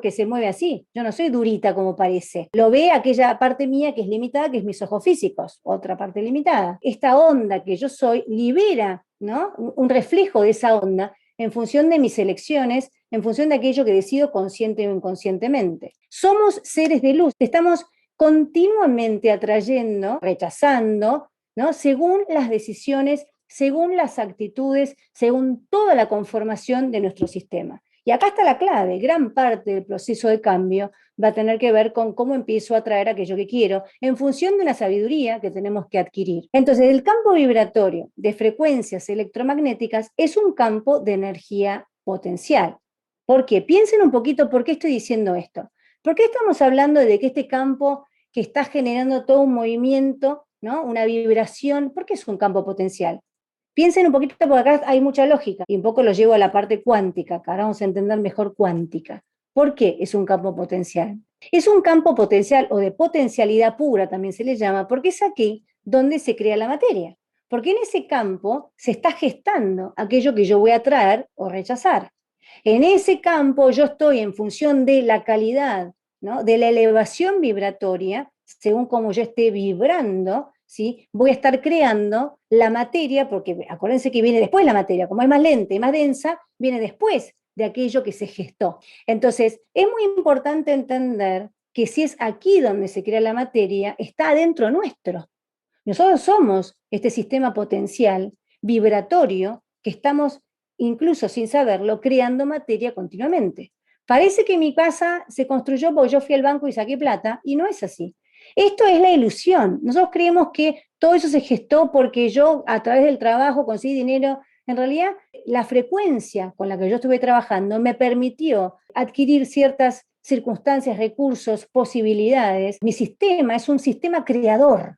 que se mueve así. Yo no soy durita como parece. Lo ve aquella parte mía que es limitada, que es mis ojos físicos, otra parte limitada. Esta onda que yo soy libera, ¿no? Un reflejo de esa onda en función de mis elecciones, en función de aquello que decido consciente o inconscientemente. Somos seres de luz, estamos continuamente atrayendo, rechazando, ¿no? Según las decisiones, según las actitudes, según toda la conformación de nuestro sistema. Y acá está la clave, gran parte del proceso de cambio va a tener que ver con cómo empiezo a atraer aquello que quiero, en función de la sabiduría que tenemos que adquirir. Entonces, el campo vibratorio de frecuencias electromagnéticas es un campo de energía potencial. ¿Por qué? Piensen un poquito por qué estoy diciendo esto. ¿Por qué estamos hablando de que este campo que está generando todo un movimiento, ¿no? Una vibración, ¿por qué es un campo potencial? Piensen un poquito, porque acá hay mucha lógica, y un poco lo llevo a la parte cuántica, que ahora vamos a entender mejor cuántica. ¿Por qué es un campo potencial? Es un campo potencial o de potencialidad pura, también se le llama, porque es aquí donde se crea la materia. porque en ese campo se está gestando aquello que yo voy a traer o rechazar. En ese campo yo estoy en función de la calidad, ¿no? De la elevación vibratoria, según como yo esté vibrando, ¿sí? Voy a estar creando la materia, porque acuérdense que viene después la materia, como es más lenta y más densa, viene después de aquello que se gestó. Entonces, es muy importante entender que si es aquí donde se crea la materia, está adentro nuestro. Nosotros somos este sistema potencial vibratorio que estamos, incluso sin saberlo, creando materia continuamente. Parece que mi casa se construyó porque yo fui al banco y saqué plata, y no es así. Esto es la ilusión. Nosotros creemos que todo eso se gestó porque yo, a través del trabajo, conseguí dinero. En realidad, la frecuencia con la que yo estuve trabajando me permitió adquirir ciertas circunstancias, recursos, posibilidades. Mi sistema es un sistema creador.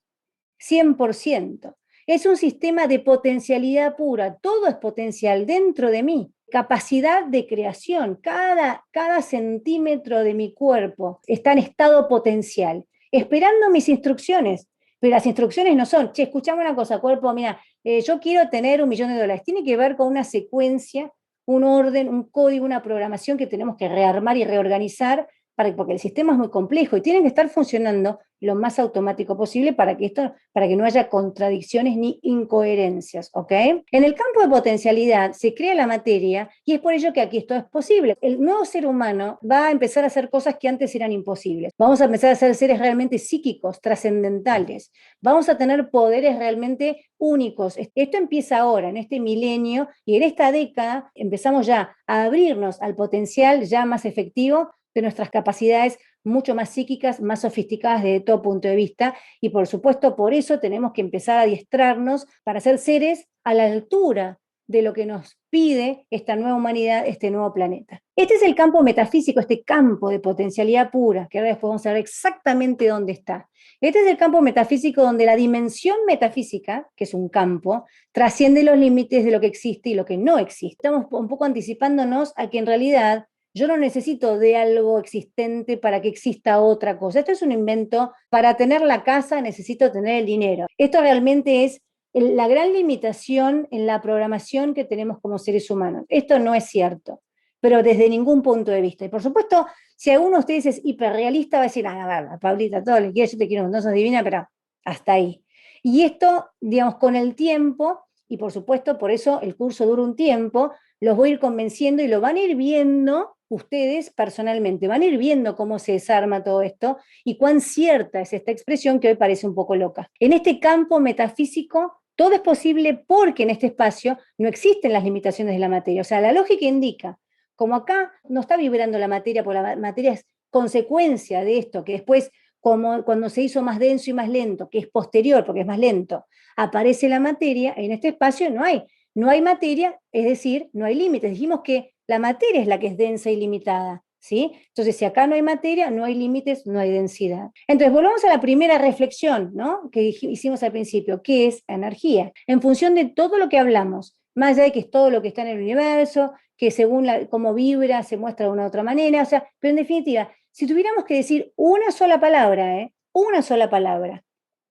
100%. Es un sistema de potencialidad pura, todo es potencial dentro de mí, capacidad de creación, cada centímetro de mi cuerpo está en estado potencial, esperando mis instrucciones, pero las instrucciones no son, che, escuchame una cosa, cuerpo, mira, yo quiero tener $1.000.000, tiene que ver con una secuencia, un orden, un código, una programación que tenemos que rearmar y reorganizar porque el sistema es muy complejo y tiene que estar funcionando lo más automático posible para que no haya contradicciones ni incoherencias, ¿ok? En el campo de potencialidad se crea la materia y es por ello que aquí esto es posible. El nuevo ser humano va a empezar a hacer cosas que antes eran imposibles. Vamos a empezar a ser seres realmente psíquicos, trascendentales. Vamos a tener poderes realmente únicos. Esto empieza ahora, en este milenio, y en esta década empezamos ya a abrirnos al potencial ya más efectivo de nuestras capacidades mucho más psíquicas, más sofisticadas desde todo punto de vista, y por supuesto por eso tenemos que empezar a adiestrarnos para ser seres a la altura de lo que nos pide esta nueva humanidad, este nuevo planeta. Este es el campo metafísico, este campo de potencialidad pura, que ahora después vamos a ver exactamente dónde está. Este es el campo metafísico donde la dimensión metafísica, que es un campo, trasciende los límites de lo que existe y lo que no existe. Estamos un poco anticipándonos a que en realidad yo no necesito de algo existente para que exista otra cosa. Esto es un invento. Para tener la casa necesito tener el dinero. Esto realmente es la gran limitación en la programación que tenemos como seres humanos. Esto no es cierto, pero desde ningún punto de vista. Y por supuesto, si alguno de ustedes es hiperrealista, va a decir, a ver, Paulita, todo lo que quieras, yo te quiero, no sos divina, pero hasta ahí. Y esto, digamos, con el tiempo, y por supuesto, por eso el curso dura un tiempo, los voy a ir convenciendo y lo van a ir viendo ustedes personalmente, van a ir viendo cómo se desarma todo esto y cuán cierta es esta expresión que hoy parece un poco loca. En este campo metafísico, todo es posible porque en este espacio no existen las limitaciones de la materia. O sea, la lógica indica, como acá no está vibrando la materia, porque la materia es consecuencia de esto, que después, como cuando se hizo más denso y más lento, que es posterior, porque es más lento, aparece la materia, en este espacio no hay materia, es decir, no hay límites. Dijimos que la materia es la que es densa y limitada, ¿sí? Entonces, si acá no hay materia, no hay límites, no hay densidad. Entonces, volvamos a la primera reflexión, ¿no? Que hicimos al principio, ¿qué es energía? En función de todo lo que hablamos, más allá de que es todo lo que está en el universo, que según cómo vibra se muestra de una u otra manera, o sea, pero en definitiva, si tuviéramos que decir una sola palabra, una sola palabra,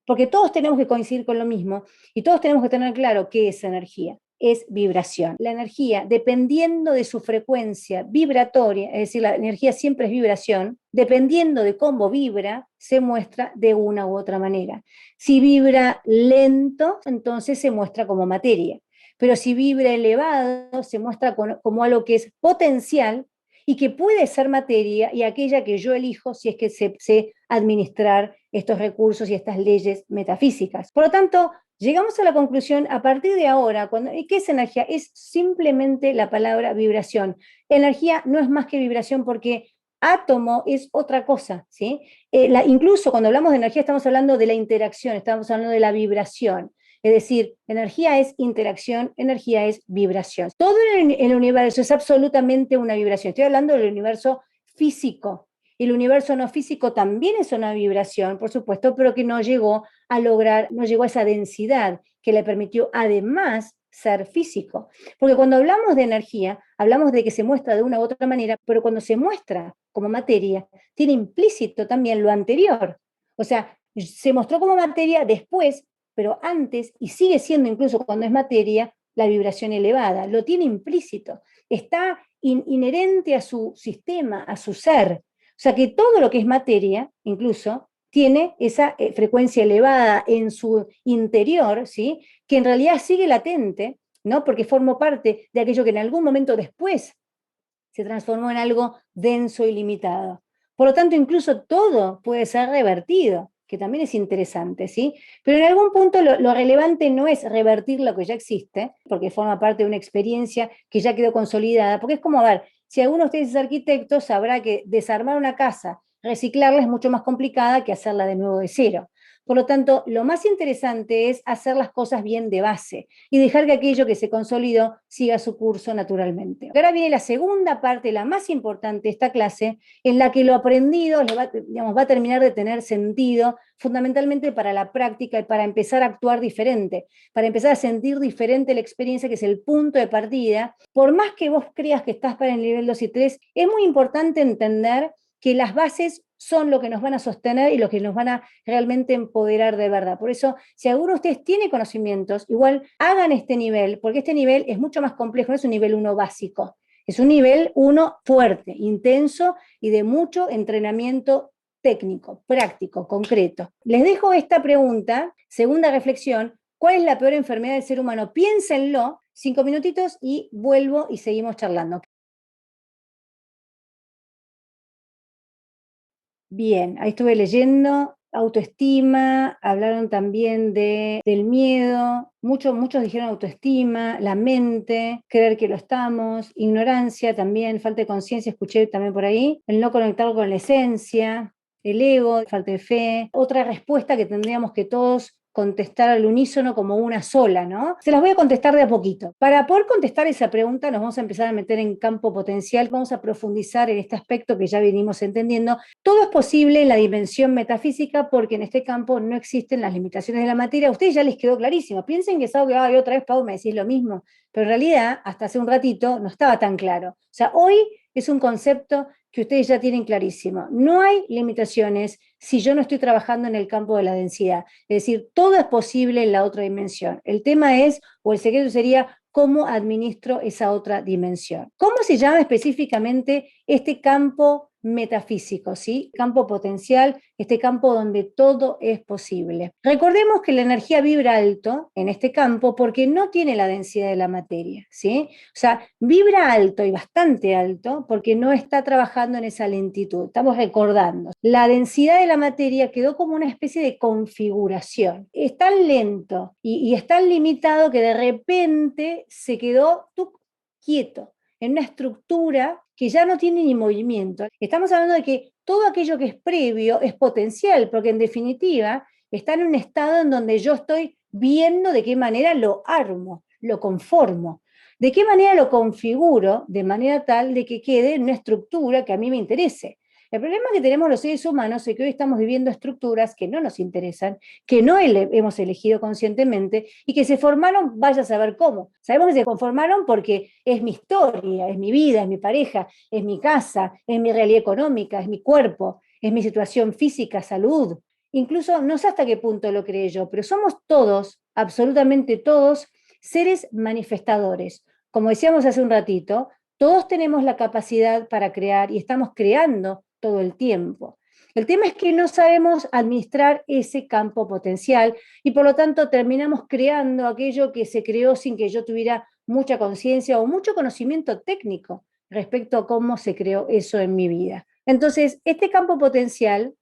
porque todos tenemos que coincidir con lo mismo y todos tenemos que tener claro qué es energía. Es vibración. La energía, dependiendo de su frecuencia vibratoria, es decir, la energía siempre es vibración, dependiendo de cómo vibra, se muestra de una u otra manera. Si vibra lento, entonces se muestra como materia. Pero si vibra elevado, se muestra como algo que es potencial y que puede ser materia y aquella que yo elijo si es que sé administrar estos recursos y estas leyes metafísicas. Por lo tanto, llegamos a la conclusión a partir de ahora, ¿qué es energía? Es simplemente la palabra vibración. Energía no es más que vibración porque átomo es otra cosa, ¿sí? Incluso cuando hablamos de energía estamos hablando de la interacción, estamos hablando de la vibración. Es decir, energía es interacción, energía es vibración. Todo en el universo es absolutamente una vibración. Estoy hablando del universo físico. El universo no físico también es una vibración, por supuesto, pero que no llegó no llegó a esa densidad que le permitió además ser físico. Porque cuando hablamos de energía, hablamos de que se muestra de una u otra manera, pero cuando se muestra como materia, tiene implícito también lo anterior. O sea, se mostró como materia, después pero antes, y sigue siendo incluso cuando es materia, la vibración elevada, lo tiene implícito, está inherente a su sistema, a su ser. O sea que todo lo que es materia, incluso, tiene esa frecuencia elevada en su interior, ¿sí? Que en realidad sigue latente, ¿no? Porque formó parte de aquello que en algún momento después se transformó en algo denso y limitado. Por lo tanto, incluso todo puede ser revertido, que también es interesante, ¿sí? Pero en algún punto lo relevante no es revertir lo que ya existe, porque forma parte de una experiencia que ya quedó consolidada, porque es como, a ver, si alguno de ustedes es arquitecto, sabrá que desarmar una casa, reciclarla es mucho más complicada que hacerla de nuevo de cero. Por lo tanto, lo más interesante es hacer las cosas bien de base y dejar que aquello que se consolidó siga su curso naturalmente. Ahora viene la segunda parte, la más importante de esta clase, en la que lo aprendido va a terminar de tener sentido fundamentalmente para la práctica y para empezar a actuar diferente, para empezar a sentir diferente la experiencia, que es el punto de partida. Por más que vos creas que estás para el nivel 2 y 3, es muy importante entender que las bases son lo que nos van a sostener y lo que nos van a realmente empoderar de verdad. Por eso, si alguno de ustedes tiene conocimientos, igual hagan este nivel, porque este nivel es mucho más complejo, no es un nivel 1 básico, es un nivel 1 fuerte, intenso y de mucho entrenamiento técnico, práctico, concreto. Les dejo esta pregunta, segunda reflexión: ¿cuál es la peor enfermedad del ser humano? Piénsenlo, 5 minutitos y vuelvo y seguimos charlando. Bien, ahí estuve leyendo autoestima, hablaron también del miedo, muchos dijeron autoestima, la mente, creer que lo estamos, ignorancia también, falta de conciencia, escuché también por ahí, el no conectar con la esencia, el ego, falta de fe. Otra respuesta que tendríamos que todos contestar al unísono como una sola, ¿no? Se las voy a contestar de a poquito. Para poder contestar esa pregunta nos vamos a empezar a meter en campo potencial, vamos a profundizar en este aspecto que ya venimos entendiendo. Todo es posible en la dimensión metafísica porque en este campo no existen las limitaciones de la materia. A ustedes ya les quedó clarísimo. Piensen que es algo que otra vez, Pau, me decís lo mismo, pero en realidad hasta hace un ratito no estaba tan claro. O sea, hoy es un concepto que ustedes ya tienen clarísimo. No hay limitaciones si yo no estoy trabajando en el campo de la densidad. Es decir, todo es posible en la otra dimensión. El tema es, o el secreto sería, cómo administro esa otra dimensión. ¿Cómo se llama específicamente este campo metafísico, ¿sí? Campo potencial, este campo donde todo es posible. Recordemos que la energía vibra alto en este campo porque no tiene la densidad de la materia, ¿sí? O sea, vibra alto y bastante alto porque no está trabajando en esa lentitud. Estamos recordando. La densidad de la materia quedó como una especie de configuración. Es tan lento y es tan limitado que de repente se quedó quieto en una estructura que ya no tiene ni movimiento. Estamos hablando de que todo aquello que es previo es potencial, porque en definitiva está en un estado en donde yo estoy viendo de qué manera lo armo, lo conformo, de qué manera lo configuro de manera tal de que quede en una estructura que a mí me interese. El problema que tenemos los seres humanos es que hoy estamos viviendo estructuras que no nos interesan, que no hemos elegido conscientemente y que se formaron, vaya a saber cómo. Sabemos que se conformaron porque es mi historia, es mi vida, es mi pareja, es mi casa, es mi realidad económica, es mi cuerpo, es mi situación física, salud. Incluso no sé hasta qué punto lo creé yo, pero somos todos, absolutamente todos, seres manifestadores. Como decíamos hace un ratito, todos tenemos la capacidad para crear y estamos creando todo el tiempo. El tema es que no sabemos administrar ese campo potencial y por lo tanto terminamos creando aquello que se creó sin que yo tuviera mucha conciencia o mucho conocimiento técnico respecto a cómo se creó eso en mi vida. Entonces, este campo potencial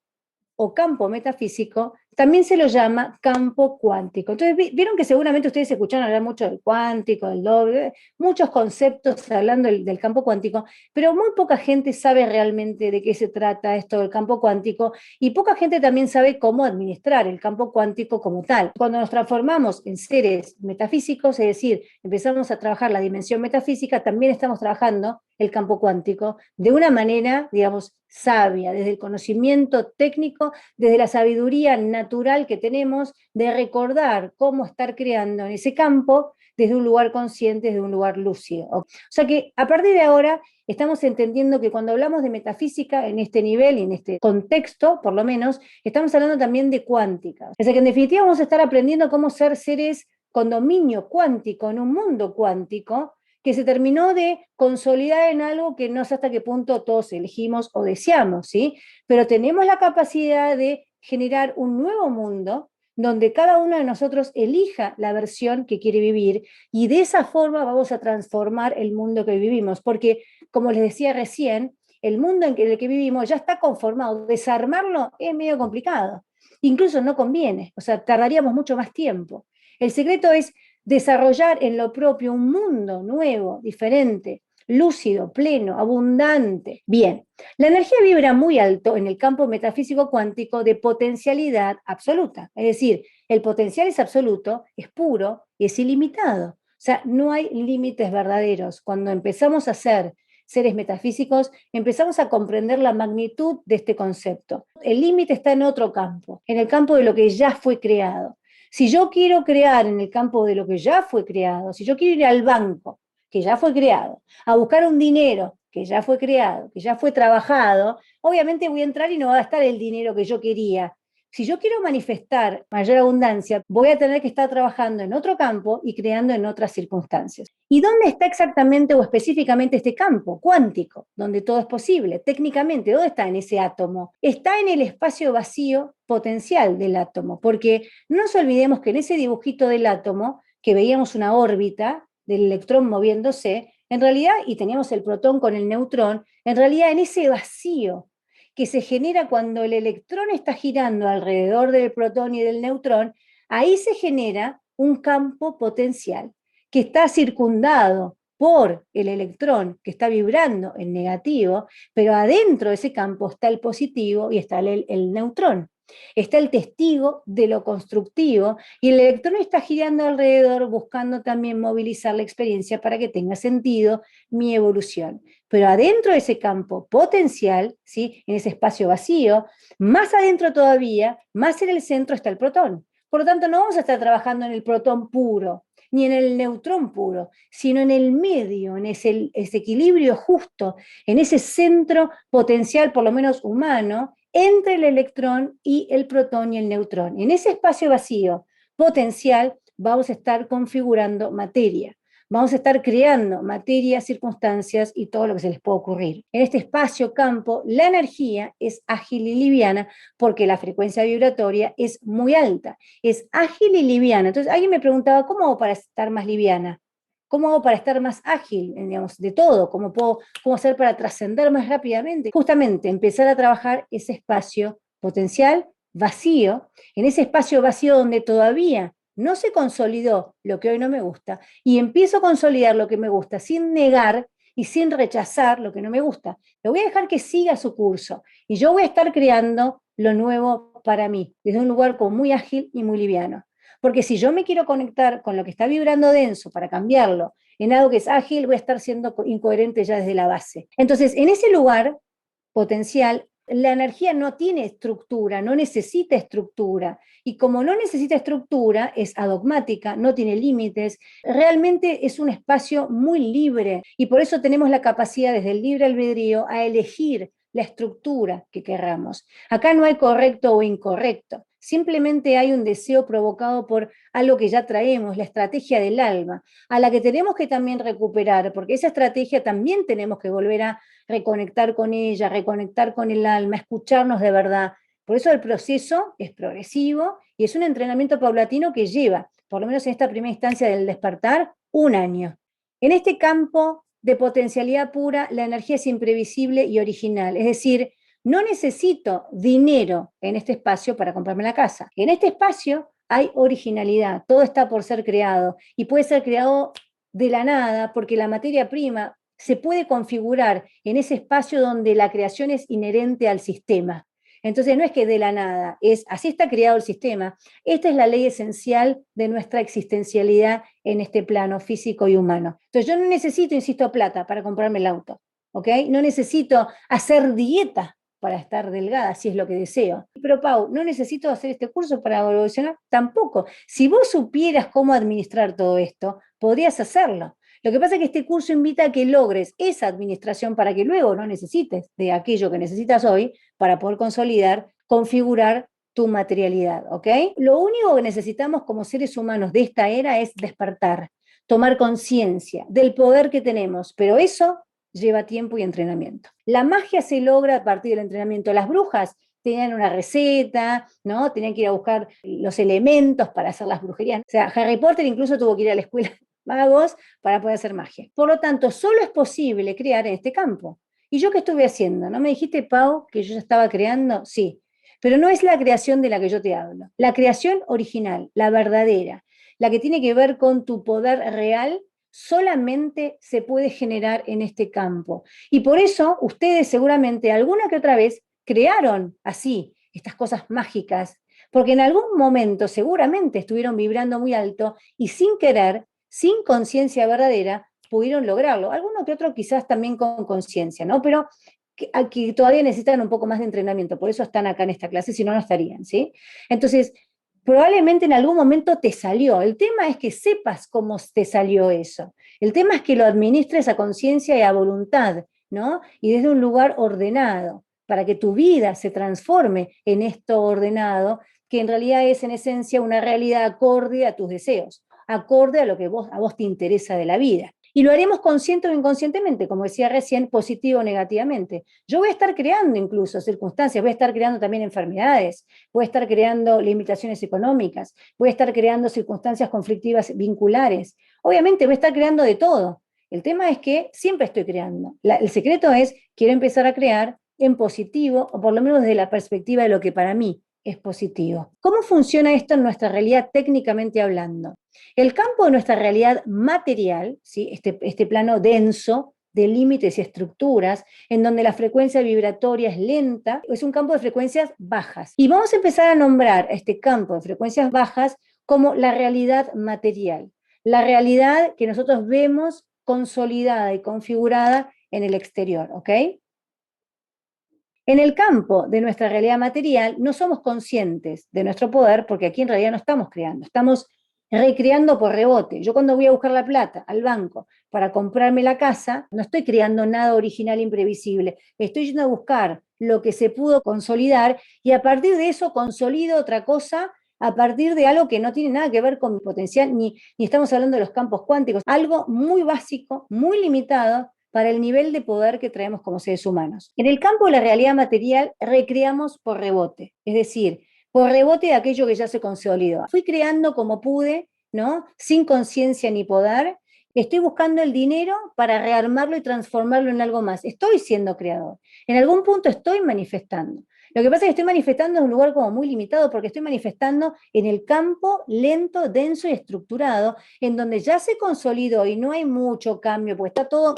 o campo metafísico, también se lo llama campo cuántico. Entonces, vieron que seguramente ustedes escucharon hablar mucho del cuántico, del doble, muchos conceptos hablando del campo cuántico, pero muy poca gente sabe realmente de qué se trata esto del campo cuántico y poca gente también sabe cómo administrar el campo cuántico como tal. Cuando nos transformamos en seres metafísicos, es decir, empezamos a trabajar la dimensión metafísica, también estamos trabajando el campo cuántico de una manera, digamos, sabia, desde el conocimiento técnico, desde la sabiduría natural que tenemos de recordar cómo estar creando en ese campo desde un lugar consciente, desde un lugar lúcido. O sea que a partir de ahora estamos entendiendo que cuando hablamos de metafísica en este nivel y en este contexto, por lo menos, estamos hablando también de cuántica. O sea que en definitiva vamos a estar aprendiendo cómo ser seres con dominio cuántico en un mundo cuántico que se terminó de consolidar en algo que no sé hasta qué punto todos elegimos o deseamos, ¿sí? Pero tenemos la capacidad de generar un nuevo mundo donde cada uno de nosotros elija la versión que quiere vivir y de esa forma vamos a transformar el mundo que vivimos, porque como les decía recién, el mundo en el que vivimos ya está conformado, desarmarlo es medio complicado, incluso no conviene, o sea, tardaríamos mucho más tiempo. El secreto es desarrollar en lo propio un mundo nuevo, diferente, lúcido, pleno, abundante. Bien, la energía vibra muy alto en el campo metafísico cuántico de potencialidad absoluta. Es decir, el potencial es absoluto, es puro y es ilimitado. O sea, no hay límites verdaderos. Cuando empezamos a ser seres metafísicos, empezamos a comprender la magnitud de este concepto. El límite está en otro campo, en el campo de lo que ya fue creado. Si yo quiero crear en el campo de lo que ya fue creado, si yo quiero ir al banco, que ya fue creado, a buscar un dinero que ya fue creado, que ya fue trabajado, obviamente voy a entrar y no va a estar el dinero que yo quería. Si yo quiero manifestar mayor abundancia, voy a tener que estar trabajando en otro campo y creando en otras circunstancias. ¿Y dónde está exactamente o específicamente este campo cuántico, donde todo es posible? Técnicamente, ¿dónde está en ese átomo? Está en el espacio vacío potencial del átomo, porque no nos olvidemos que en ese dibujito del átomo, que veíamos una órbita del electrón moviéndose, en realidad, y teníamos el protón con el neutrón, en realidad en ese vacío que se genera cuando el electrón está girando alrededor del protón y del neutrón, ahí se genera un campo potencial que está circundado por el electrón que está vibrando en negativo, pero adentro de ese campo está el positivo y está el neutrón. Está el testigo de lo constructivo y el electrón está girando alrededor buscando también movilizar la experiencia para que tenga sentido mi evolución. Pero adentro de ese campo potencial, ¿sí? En ese espacio vacío, más adentro todavía, más en el centro está el protón. Por lo tanto, no vamos a estar trabajando en el protón puro, ni en el neutrón puro, sino en el medio, en ese equilibrio justo, en ese centro potencial, por lo menos humano, entre el electrón y el protón y el neutrón. En ese espacio vacío potencial vamos a estar configurando materia. Vamos a estar creando materia, circunstancias y todo lo que se les pueda ocurrir. En este espacio-campo, la energía es ágil y liviana porque la frecuencia vibratoria es muy alta. Es ágil y liviana. Entonces, alguien me preguntaba, ¿cómo hago para estar más liviana? ¿Cómo hago para estar más ágil, digamos, de todo? ¿Cómo hacer para trascender más rápidamente? Justamente empezar a trabajar ese espacio potencial vacío, en ese espacio vacío donde todavía no se consolidó lo que hoy no me gusta, y empiezo a consolidar lo que me gusta sin negar y sin rechazar lo que no me gusta. Lo voy a dejar que siga su curso y yo voy a estar creando lo nuevo para mí, desde un lugar como muy ágil y muy liviano. Porque si yo me quiero conectar con lo que está vibrando denso para cambiarlo en algo que es ágil, voy a estar siendo incoherente ya desde la base. Entonces, en ese lugar potencial, la energía no tiene estructura, no necesita estructura. Y como no necesita estructura, es adogmática, no tiene límites, realmente es un espacio muy libre. Y por eso tenemos la capacidad desde el libre albedrío a elegir la estructura que querramos. Acá no hay correcto o incorrecto. Simplemente hay un deseo provocado por algo que ya traemos, la estrategia del alma, a la que tenemos que también recuperar, porque esa estrategia también tenemos que volver a reconectar con ella, reconectar con el alma, escucharnos de verdad. Por eso el proceso es progresivo y es un entrenamiento paulatino que lleva, por lo menos en esta primera instancia del despertar, un año. En este campo de potencialidad pura, la energía es imprevisible y original, es decir, no necesito dinero en este espacio para comprarme la casa. En este espacio hay originalidad, todo está por ser creado y puede ser creado de la nada porque la materia prima se puede configurar en ese espacio donde la creación es inherente al sistema. Entonces no es que de la nada, es así está creado el sistema. Esta es la ley esencial de nuestra existencialidad en este plano físico y humano. Entonces yo no necesito, insisto, plata para comprarme el auto, ¿ok? No necesito hacer dieta para estar delgada, si es lo que deseo. Pero Pau, ¿no necesito hacer este curso para evolucionar? Tampoco. Si vos supieras cómo administrar todo esto, podrías hacerlo. Lo que pasa es que este curso invita a que logres esa administración para que luego no necesites de aquello que necesitas hoy para poder consolidar, configurar tu materialidad, ¿ok? Lo único que necesitamos como seres humanos de esta era es despertar, tomar conciencia del poder que tenemos, pero eso lleva tiempo y entrenamiento. La magia se logra a partir del entrenamiento. Las brujas tenían una receta, ¿no? Tenían que ir a buscar los elementos para hacer las brujerías. O sea, Harry Potter incluso tuvo que ir a la escuela de magos para poder hacer magia. Por lo tanto, solo es posible crear en este campo. ¿Y yo qué estuve haciendo? ¿No me dijiste, Pau, que yo ya estaba creando? Sí, pero no es la creación de la que yo te hablo. La creación original, la verdadera, la que tiene que ver con tu poder real, solamente se puede generar en este campo. Y por eso ustedes seguramente alguna que otra vez crearon así estas cosas mágicas, porque en algún momento seguramente estuvieron vibrando muy alto y sin querer, sin conciencia verdadera, pudieron lograrlo. Alguno que otro quizás también con conciencia, ¿no? Pero que todavía necesitan un poco más de entrenamiento, por eso están acá en esta clase, si no, no estarían, ¿sí? Entonces, probablemente en algún momento te salió. El tema es que sepas cómo te salió eso. El tema es que lo administres a conciencia y a voluntad, ¿no? Y desde un lugar ordenado, para que tu vida se transforme en esto ordenado, que en realidad es en esencia una realidad acorde a tus deseos, acorde a lo que a vos te interesa de la vida. Y lo haremos consciente o inconscientemente, como decía recién, positivo o negativamente. Yo voy a estar creando incluso circunstancias, voy a estar creando también enfermedades, voy a estar creando limitaciones económicas, voy a estar creando circunstancias conflictivas vinculares. Obviamente voy a estar creando de todo. El tema es que siempre estoy creando. El secreto es, quiero empezar a crear en positivo, o por lo menos desde la perspectiva de lo que para mí es positivo. ¿Cómo funciona esto en nuestra realidad técnicamente hablando? El campo de nuestra realidad material, ¿sí? este plano denso de límites y estructuras, en donde la frecuencia vibratoria es lenta, es un campo de frecuencias bajas. Y vamos a empezar a nombrar este campo de frecuencias bajas como la realidad material, la realidad que nosotros vemos consolidada y configurada en el exterior, ¿ok? En el campo de nuestra realidad material no somos conscientes de nuestro poder porque aquí en realidad no estamos creando, estamos recreando por rebote. Yo cuando voy a buscar la plata al banco para comprarme la casa, no estoy creando nada original imprevisible, estoy yendo a buscar lo que se pudo consolidar y a partir de eso consolido otra cosa a partir de algo que no tiene nada que ver con mi potencial, ni estamos hablando de los campos cuánticos, algo muy básico, muy limitado, para el nivel de poder que traemos como seres humanos. En el campo de la realidad material recreamos por rebote, es decir, por rebote de aquello que ya se consolidó. Fui creando como pude, ¿no? Sin conciencia ni poder. Estoy buscando el dinero para rearmarlo y transformarlo en algo más. Estoy siendo creador. En algún punto estoy manifestando. Lo que pasa es que estoy manifestando en un lugar como muy limitado porque estoy manifestando en el campo lento, denso y estructurado, en donde ya se consolidó y no hay mucho cambio, porque está todo,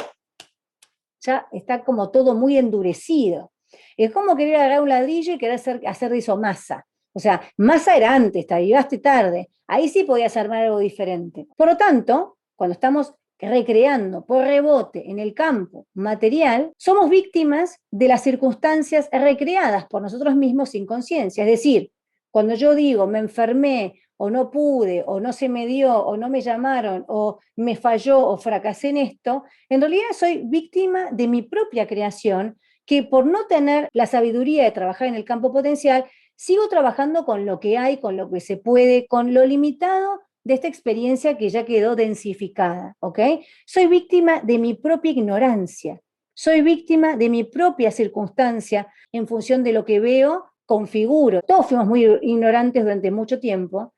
ya está como todo muy endurecido. Es como querer agarrar un ladrillo y querer hacer de eso masa. O sea, masa era antes, te llegaste tarde. Ahí sí podías armar algo diferente. Por lo tanto, cuando estamos recreando por rebote en el campo material, somos víctimas de las circunstancias recreadas por nosotros mismos sin conciencia. Es decir, cuando yo digo me enfermé o no pude o no se me dio o no me llamaron o me falló o fracasé en esto, en realidad soy víctima de mi propia creación que por no tener la sabiduría de trabajar en el campo potencial, sigo trabajando con lo que hay, con lo que se puede, con lo limitado de esta experiencia que ya quedó densificada, ¿ok? Soy víctima de mi propia ignorancia, soy víctima de mi propia circunstancia en función de lo que veo, configuro. Todos fuimos muy ignorantes durante mucho tiempo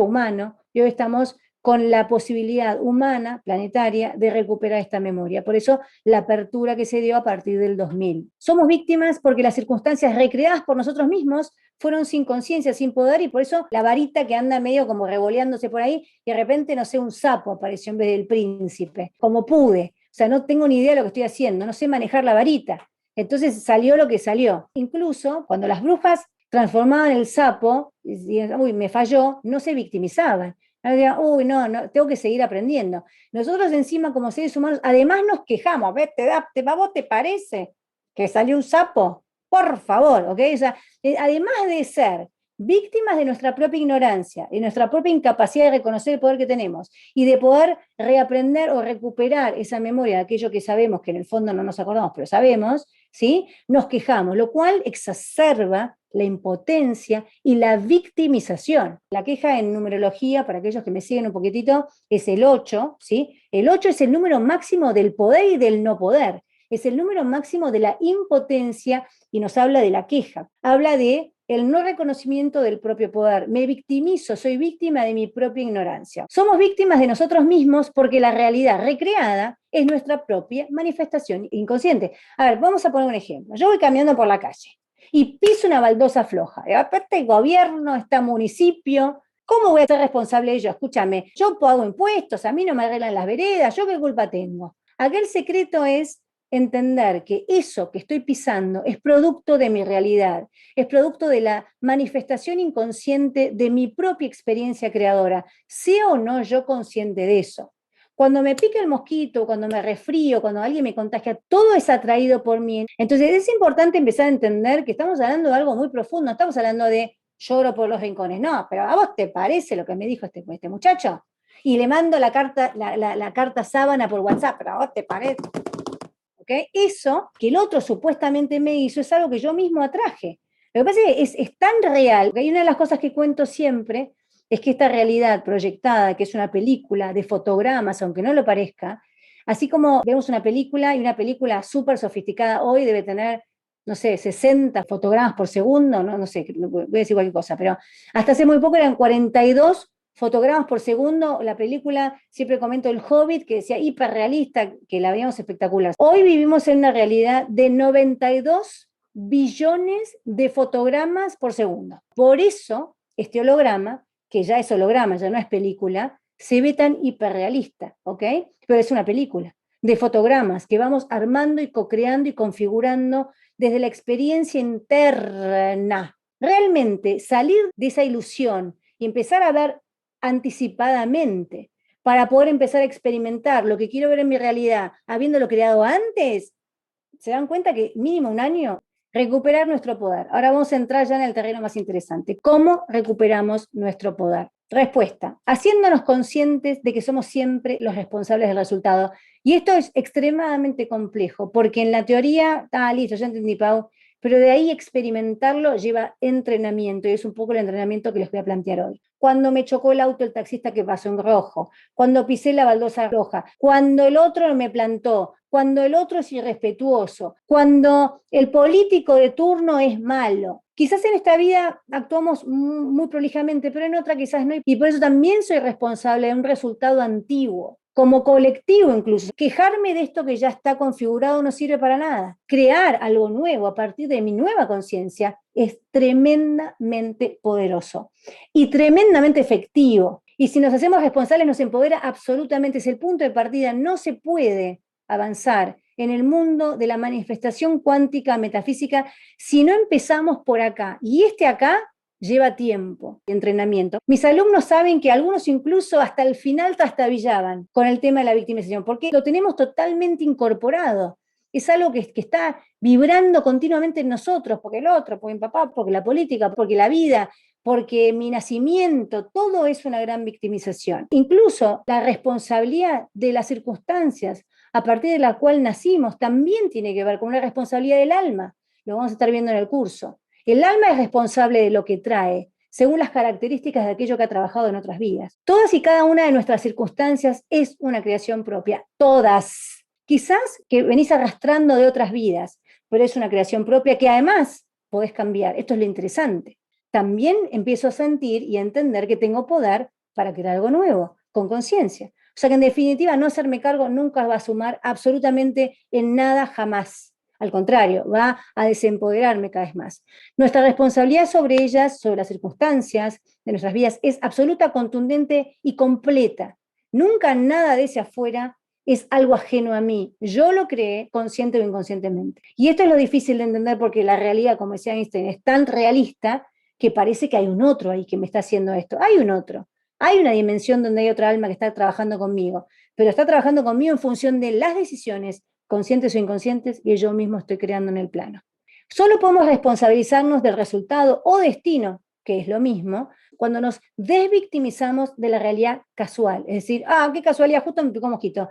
humano, y hoy estamos con la posibilidad humana, planetaria, de recuperar esta memoria. Por eso la apertura que se dio a partir del 2000. Somos víctimas porque las circunstancias recreadas por nosotros mismos fueron sin conciencia, sin poder, y por eso la varita que anda medio como revoleándose por ahí, y de repente, no sé, un sapo apareció en vez del príncipe, como pude. O sea, no tengo ni idea de lo que estoy haciendo, no sé manejar la varita. Entonces salió lo que salió. Incluso cuando las brujas transformaban el sapo, y, uy, me falló, no se victimizaban. No digan, uy, no, tengo que seguir aprendiendo. Nosotros encima como seres humanos, además nos quejamos, ¿ves? ¿A vos te parece que salió un sapo? Por favor, ¿ok? O sea, además de ser víctimas de nuestra propia ignorancia, de nuestra propia incapacidad de reconocer el poder que tenemos y de poder reaprender o recuperar esa memoria de aquello que sabemos, que en el fondo no nos acordamos, pero sabemos, ¿sí? Nos quejamos, lo cual exacerba la impotencia y la victimización. La queja en numerología, para aquellos que me siguen un poquitito, es el 8, ¿sí? El 8 es el número máximo del poder y del no poder. Es el número máximo de la impotencia y nos habla de la queja. Habla de el no reconocimiento del propio poder. Me victimizo, soy víctima de mi propia ignorancia. Somos víctimas de nosotros mismos porque la realidad recreada es nuestra propia manifestación inconsciente. A ver, vamos a poner un ejemplo. Yo voy caminando por la calle y piso una baldosa floja. Aparte el gobierno, está municipio, ¿cómo voy a ser responsable de ello? Escúchame, yo pago impuestos, a mí no me arreglan las veredas, ¿yo qué culpa tengo? Aquel secreto es entender que eso que estoy pisando es producto de mi realidad, es producto de la manifestación inconsciente de mi propia experiencia creadora, sea o no yo consciente de eso. Cuando me pica el mosquito, cuando me resfrío, cuando alguien me contagia, todo es atraído por mí. Entonces es importante empezar a entender que estamos hablando de algo muy profundo, no estamos hablando de lloro por los rincones, no, pero ¿a vos te parece lo que me dijo este muchacho? Y le mando la carta sábana por WhatsApp, pero ¿a vos te parece? ¿Okay? Eso que el otro supuestamente me hizo es algo que yo mismo atraje. Lo que pasa es que es tan real, que una de las cosas que cuento siempre es que esta realidad proyectada, que es una película de fotogramas, aunque no lo parezca, así como vemos una película y una película súper sofisticada hoy debe tener, no sé, 60 fotogramas por segundo, no sé, voy a decir cualquier cosa, pero hasta hace muy poco eran 42 fotogramas por segundo. La película, siempre comento El Hobbit, que decía hiperrealista, que la veíamos espectacular. Hoy vivimos en una realidad de 92 billones de fotogramas por segundo. Por eso, este holograma, que ya es holograma, ya no es película, se ve tan hiperrealista, ¿ok? Pero es una película de fotogramas que vamos armando y co-creando y configurando desde la experiencia interna. Realmente salir de esa ilusión y empezar a ver anticipadamente para poder empezar a experimentar lo que quiero ver en mi realidad, habiéndolo creado antes, se dan cuenta que mínimo un año, recuperar nuestro poder. Ahora vamos a entrar ya en el terreno más interesante. ¿Cómo recuperamos nuestro poder? Respuesta, haciéndonos conscientes de que somos siempre los responsables del resultado. Y esto es extremadamente complejo, porque en la teoría, listo, ya entendí, Pau, pero de ahí experimentarlo lleva entrenamiento, y es un poco el entrenamiento que les voy a plantear hoy. Cuando me chocó el auto el taxista que pasó en rojo, cuando pisé la baldosa roja, cuando el otro me plantó, cuando el otro es irrespetuoso, cuando el político de turno es malo. Quizás en esta vida actuamos muy prolijamente, pero en otra quizás no. Y por eso también soy responsable de un resultado antiguo, como colectivo incluso. Quejarme de esto que ya está configurado no sirve para nada. Crear algo nuevo a partir de mi nueva conciencia es tremendamente poderoso y tremendamente efectivo. Y si nos hacemos responsables nos empodera absolutamente. Es el punto de partida. No se puede avanzar en el mundo de la manifestación cuántica metafísica si no empezamos por acá. Y acá lleva tiempo y entrenamiento. Mis alumnos saben que algunos incluso hasta el final trastabillaban con el tema de la victimización, porque lo tenemos totalmente incorporado. Es algo que está vibrando continuamente en nosotros, porque el otro, porque mi papá, porque la política, porque la vida, porque mi nacimiento, todo es una gran victimización. Incluso la responsabilidad de las circunstancias a partir de la cual nacimos también tiene que ver con una responsabilidad del alma. Lo vamos a estar viendo en el curso. El alma es responsable de lo que trae, según las características de aquello que ha trabajado en otras vidas. Todas y cada una de nuestras circunstancias es una creación propia. Todas. Quizás que venís arrastrando de otras vidas, pero es una creación propia que además podés cambiar. Esto es lo interesante. También empiezo a sentir y a entender que tengo poder para crear algo nuevo, con conciencia. O sea que en definitiva no hacerme cargo nunca va a sumar absolutamente en nada jamás. Al contrario, va a desempoderarme cada vez más. Nuestra responsabilidad sobre ellas, sobre las circunstancias de nuestras vidas, es absoluta, contundente y completa. Nunca nada de ese afuera es algo ajeno a mí. Yo lo creé consciente o inconscientemente. Y esto es lo difícil de entender porque la realidad, como decía Einstein, es tan realista que parece que hay un otro ahí que me está haciendo esto. Hay un otro. Hay una dimensión donde hay otra alma que está trabajando conmigo, pero está trabajando conmigo en función de las decisiones, conscientes o inconscientes, que yo mismo estoy creando en el plano. Solo podemos responsabilizarnos del resultado o destino que es lo mismo, cuando nos desvictimizamos de la realidad casual. Es decir, qué casualidad, justo me picó un mosquito.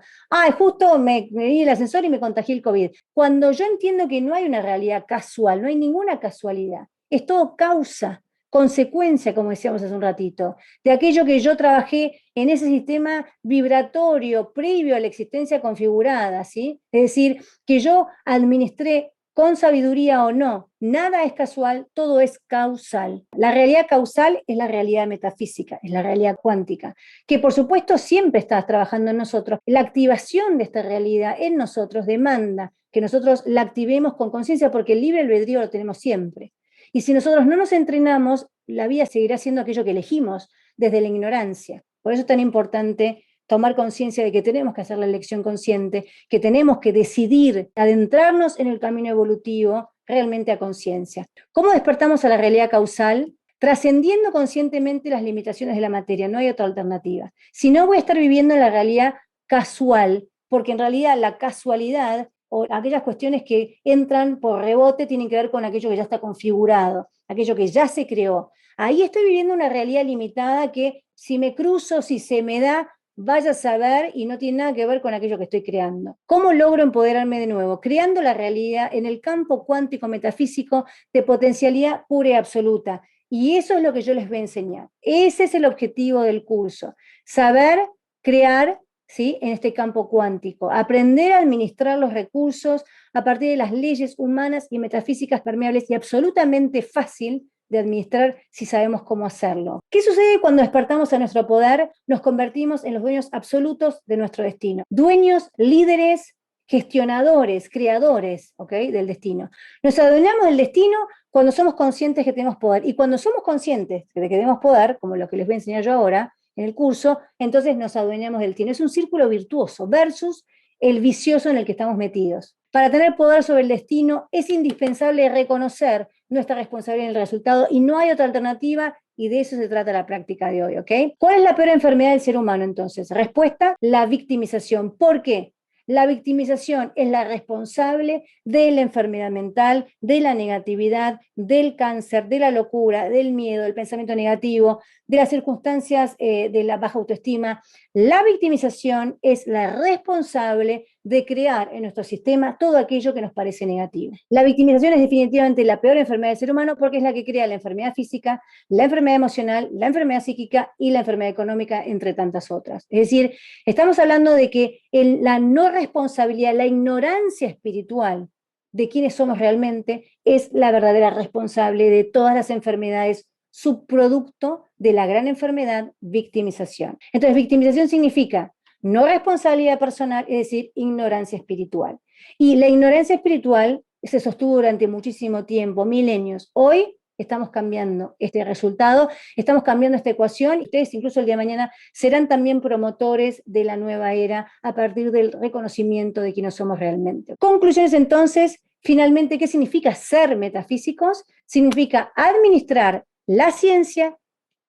Justo me di el ascensor y me contagié el COVID. Cuando yo entiendo que no hay una realidad casual, no hay ninguna casualidad, es todo causa, consecuencia, como decíamos hace un ratito, de aquello que yo trabajé en ese sistema vibratorio previo a la existencia configurada, ¿sí? Es decir, que yo administré con sabiduría o no, nada es casual, todo es causal. La realidad causal es la realidad metafísica, es la realidad cuántica, que por supuesto siempre está trabajando en nosotros. La activación de esta realidad en nosotros demanda que nosotros la activemos con conciencia, porque el libre albedrío lo tenemos siempre. Y si nosotros no nos entrenamos, la vida seguirá siendo aquello que elegimos desde la ignorancia. Por eso es tan importante tomar conciencia de que tenemos que hacer la elección consciente, que tenemos que decidir adentrarnos en el camino evolutivo realmente a conciencia. ¿Cómo despertamos a la realidad causal? Trascendiendo conscientemente las limitaciones de la materia, no hay otra alternativa. Si no, voy a estar viviendo en la realidad casual, porque en realidad la casualidad o aquellas cuestiones que entran por rebote tienen que ver con aquello que ya está configurado, aquello que ya se creó. Ahí estoy viviendo una realidad limitada que si me cruzo, si se me da, vaya a saber y no tiene nada que ver con aquello que estoy creando. ¿Cómo logro empoderarme de nuevo? Creando la realidad en el campo cuántico metafísico de potencialidad pura y absoluta. Y eso es lo que yo les voy a enseñar. Ese es el objetivo del curso. Saber crear, ¿sí?, en este campo cuántico. Aprender a administrar los recursos a partir de las leyes humanas y metafísicas permeables y absolutamente fácil de administrar si sabemos cómo hacerlo. ¿Qué sucede cuando despertamos a nuestro poder? Nos convertimos en los dueños absolutos de nuestro destino. Dueños, líderes, gestionadores, creadores, ¿ok?, del destino. Nos adueñamos del destino cuando somos conscientes que tenemos poder. Y cuando somos conscientes de que tenemos poder, como lo que les voy a enseñar yo ahora en el curso, entonces nos adueñamos del destino. Es un círculo virtuoso versus el vicioso en el que estamos metidos. Para tener poder sobre el destino es indispensable reconocer nuestra responsabilidad en el resultado y no hay otra alternativa, y de eso se trata la práctica de hoy, ¿ok? ¿Cuál es la peor enfermedad del ser humano entonces? Respuesta: la victimización. ¿Por qué? La victimización es la responsable de la enfermedad mental, de la negatividad, del cáncer, de la locura, del miedo, del pensamiento negativo, de las circunstancias de la baja autoestima. La victimización es la responsable de crear en nuestro sistema todo aquello que nos parece negativo. La victimización es definitivamente la peor enfermedad del ser humano porque es la que crea la enfermedad física, la enfermedad emocional, la enfermedad psíquica y la enfermedad económica, entre tantas otras. Es decir, estamos hablando de que la no responsabilidad, la ignorancia espiritual de quiénes somos realmente es la verdadera responsable de todas las enfermedades, subproducto de la gran enfermedad victimización. Entonces, victimización significa no responsabilidad personal, es decir, ignorancia espiritual. Y la ignorancia espiritual se sostuvo durante muchísimo tiempo, milenios. Hoy estamos cambiando este resultado, estamos cambiando esta ecuación, y ustedes incluso el día de mañana serán también promotores de la nueva era a partir del reconocimiento de quiénes somos realmente. Conclusiones entonces, finalmente, ¿qué significa ser metafísicos? Significa administrar la ciencia,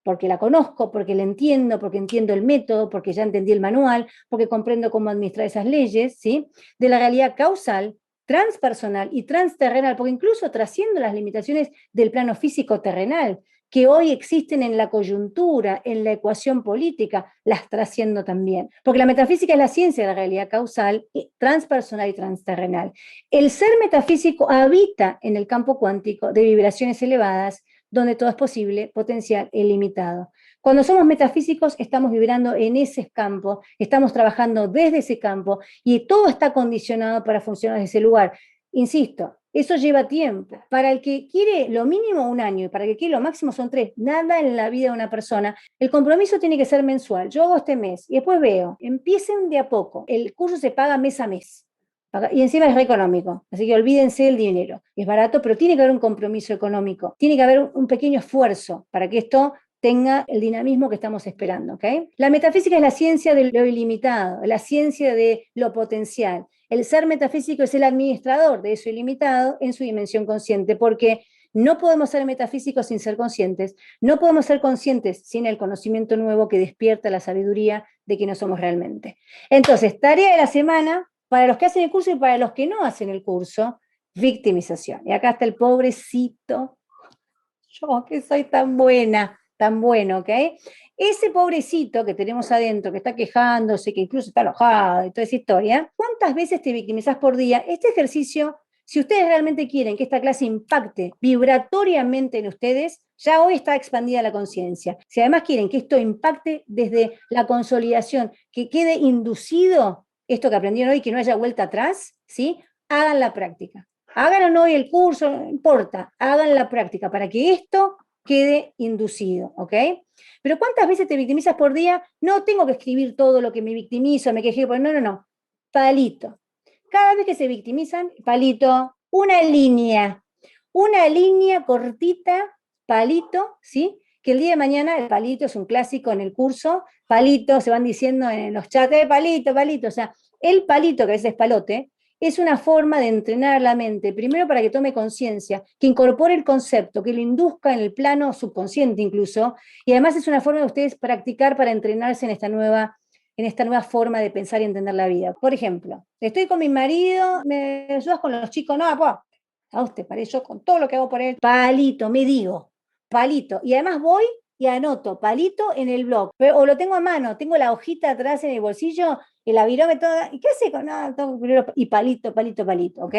porque la conozco, porque la entiendo, porque entiendo el método, porque ya entendí el manual, porque comprendo cómo administrar esas leyes, ¿sí?, de la realidad causal, transpersonal y transterrenal, porque incluso trasciendo las limitaciones del plano físico terrenal, que hoy existen en la coyuntura, en la ecuación política, las trasciendo también. Porque la metafísica es la ciencia de la realidad causal, transpersonal y transterrenal. El ser metafísico habita en el campo cuántico de vibraciones elevadas, donde todo es posible, potencial e ilimitado. Cuando somos metafísicos estamos vibrando en ese campo, estamos trabajando desde ese campo y todo está condicionado para funcionar desde ese lugar. Insisto, eso lleva tiempo. Para el que quiere lo mínimo 1 año y para el que quiere lo máximo son 3, nada en la vida de una persona. El compromiso tiene que ser mensual. Yo hago este mes y después veo. Empiecen de a poco. El curso se paga mes a mes. Y encima es re económico, así que olvídense del dinero. Es barato, pero tiene que haber un compromiso económico, tiene que haber un pequeño esfuerzo para que esto tenga el dinamismo que estamos esperando, ¿ok? La metafísica es la ciencia de lo ilimitado, la ciencia de lo potencial. El ser metafísico es el administrador de eso ilimitado en su dimensión consciente, porque no podemos ser metafísicos sin ser conscientes, no podemos ser conscientes sin el conocimiento nuevo que despierta la sabiduría de que no somos realmente. Entonces, tarea de la semana: para los que hacen el curso y para los que no hacen el curso, victimización. Y acá está el pobrecito Yo que soy tan buena, tan bueno, ¿ok? Ese pobrecito que tenemos adentro, que está quejándose, que incluso está enojado y toda esa historia, ¿cuántas veces te victimizás por día? Este ejercicio, si ustedes realmente quieren que esta clase impacte vibratoriamente en ustedes, ya hoy está expandida la conciencia. Si además quieren que esto impacte desde la consolidación, que quede inducido esto que aprendieron hoy, que no haya vuelta atrás, ¿sí? Hagan la práctica. Hagan o no hoy el curso, no importa, hagan la práctica para que esto quede inducido, ¿ok? Pero ¿cuántas veces te victimizas por día? No tengo que escribir todo lo que me victimizo, me quejé, no, no, no. Palito. Cada vez que se victimizan, palito, una línea cortita, palito, ¿sí? Que el día de mañana, el palito es un clásico en el curso, palito, se van diciendo en los chats, palito, palito, o sea, el palito, que a veces es palote, es una forma de entrenar la mente, primero para que tome conciencia, que incorpore el concepto, que lo induzca en el plano subconsciente incluso, y además es una forma de ustedes practicar para entrenarse en esta nueva forma de pensar y entender la vida. Por ejemplo, estoy con mi marido, ¿me ayudas con los chicos? No, pues, a usted, para yo con todo lo que hago por él, palito, me digo, palito, y además voy y anoto palito en el blog, o lo tengo a mano, tengo la hojita atrás en el bolsillo, el avirómetro, ¿y qué hace con nada? Y palito, palito, palito, ¿ok?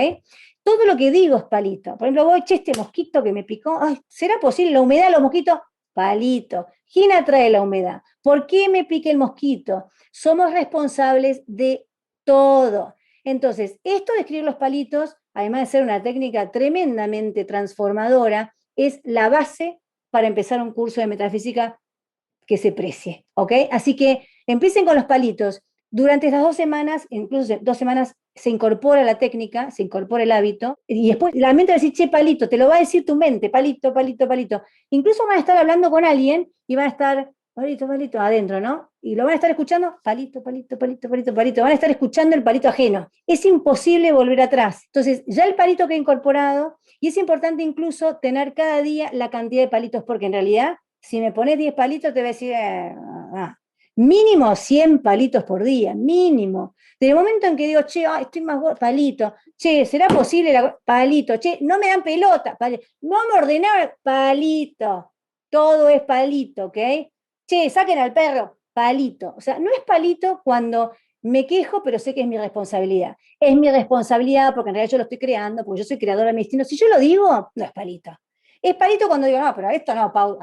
Todo lo que digo es palito. Por ejemplo, voy, che, este mosquito que me picó, ay, ¿será posible la humedad, los mosquitos? Palito. ¿Quién atrae la humedad? ¿Por qué me pique el mosquito? Somos responsables de todo. Entonces, esto de escribir los palitos, además de ser una técnica tremendamente transformadora, es la base para empezar un curso de metafísica que se precie, ¿ok? Así que empiecen con los palitos. Durante estas 2 semanas, incluso 2 semanas, se incorpora la técnica, se incorpora el hábito, y después la mente va a decir, che, palito, te lo va a decir tu mente, palito, palito, palito. Incluso van a estar hablando con alguien y van a estar, palito, palito, adentro, ¿no? Y lo van a estar escuchando, palito, palito, palito, palito, palito. Van a estar escuchando el palito ajeno. Es imposible volver atrás. Entonces, ya el palito que he incorporado, y es importante incluso tener cada día la cantidad de palitos, porque en realidad si me pones 10 palitos, te voy a decir, mínimo 100 palitos por día, mínimo. Desde el momento en que digo, che, estoy más gordo, palito, che, ¿será posible? Palito, che, no me dan pelota, palito, no me ordenaron, palito, todo es palito, ¿ok? Che, saquen al perro, palito. O sea, no es palito cuando me quejo, pero sé que es mi responsabilidad. Es mi responsabilidad porque en realidad yo lo estoy creando, porque yo soy creadora de mi destino. Si yo lo digo, no es palito. Es palito cuando digo, no, pero esto no, Pau,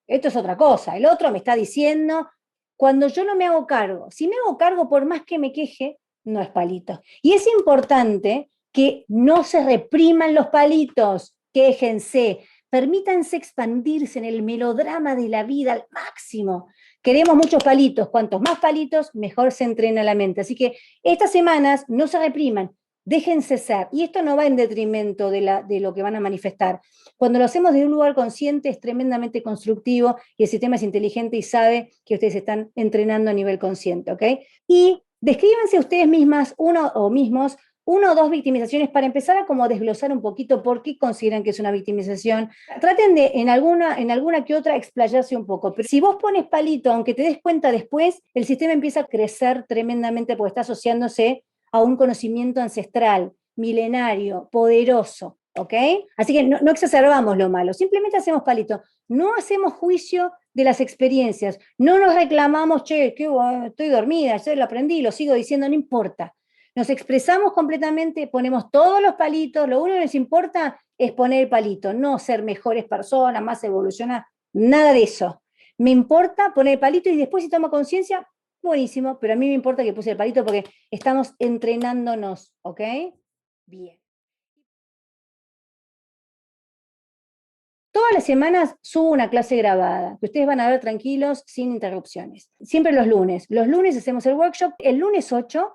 esto es otra cosa. El otro me está diciendo, cuando yo no me hago cargo, si me hago cargo por más que me queje, no es palito. Y es importante que no se repriman los palitos, quéjense, permítanse expandirse en el melodrama de la vida al máximo. Queremos muchos palitos, cuantos más palitos, mejor se entrena la mente. Así que estas semanas no se repriman, déjense ser. Y esto no va en detrimento de lo que van a manifestar. Cuando lo hacemos desde un lugar consciente es tremendamente constructivo y el sistema es inteligente y sabe que ustedes están entrenando a nivel consciente, ¿ok? Y descríbanse ustedes mismas, uno o mismos, uno o dos victimizaciones para empezar a como desglosar un poquito por qué consideran que es una victimización. Traten de en alguna que otra explayarse un poco, pero si vos pones palito, aunque te des cuenta después, el sistema empieza a crecer tremendamente porque está asociándose a un conocimiento ancestral, milenario, poderoso. ¿Ok? Así que no exacerbamos lo malo, simplemente hacemos palito. No hacemos juicio de las experiencias, no nos reclamamos, che, que estoy dormida, yo lo aprendí, lo sigo diciendo, no importa. Nos expresamos completamente, ponemos todos los palitos, lo único que nos importa es poner el palito, no ser mejores personas, más evolucionar, nada de eso. Me importa poner el palito y después si tomo conciencia, buenísimo, pero a mí me importa que puse el palito porque estamos entrenándonos, ¿ok? Bien. Todas las semanas subo una clase grabada, que ustedes van a ver tranquilos, sin interrupciones. Siempre los lunes. Los lunes hacemos el workshop. El lunes 8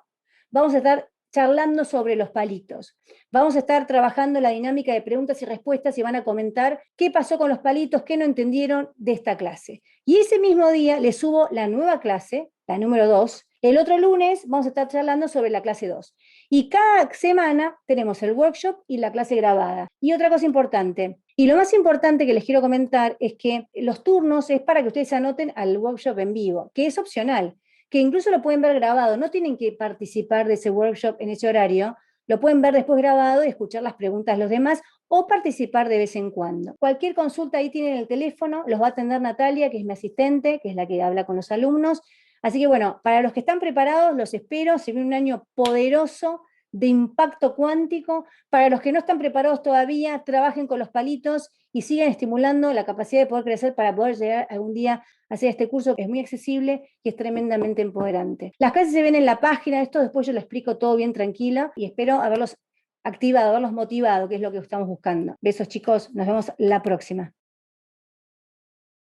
vamos a estar charlando sobre los palitos. Vamos a estar trabajando la dinámica de preguntas y respuestas y van a comentar qué pasó con los palitos, qué no entendieron de esta clase. Y ese mismo día les subo la nueva clase, la número 2. El otro lunes vamos a estar charlando sobre la clase 2. Y cada semana tenemos el workshop y la clase grabada. Y otra cosa importante, y lo más importante que les quiero comentar es que los turnos es para que ustedes se anoten al workshop en vivo, que es opcional, que incluso lo pueden ver grabado, no tienen que participar de ese workshop en ese horario, lo pueden ver después grabado y escuchar las preguntas de los demás o participar de vez en cuando. Cualquier consulta ahí tienen el teléfono, los va a atender Natalia, que es mi asistente, que es la que habla con los alumnos. Así que bueno, para los que están preparados, los espero. Se viene un año poderoso de impacto cuántico. Para los que no están preparados todavía, trabajen con los palitos y sigan estimulando la capacidad de poder crecer para poder llegar algún día a hacer este curso, que es muy accesible y es tremendamente empoderante. Las clases se ven en la página, esto después yo lo explico todo bien tranquilo y espero haberlos activado, haberlos motivado, que es lo que estamos buscando. Besos chicos, nos vemos la próxima.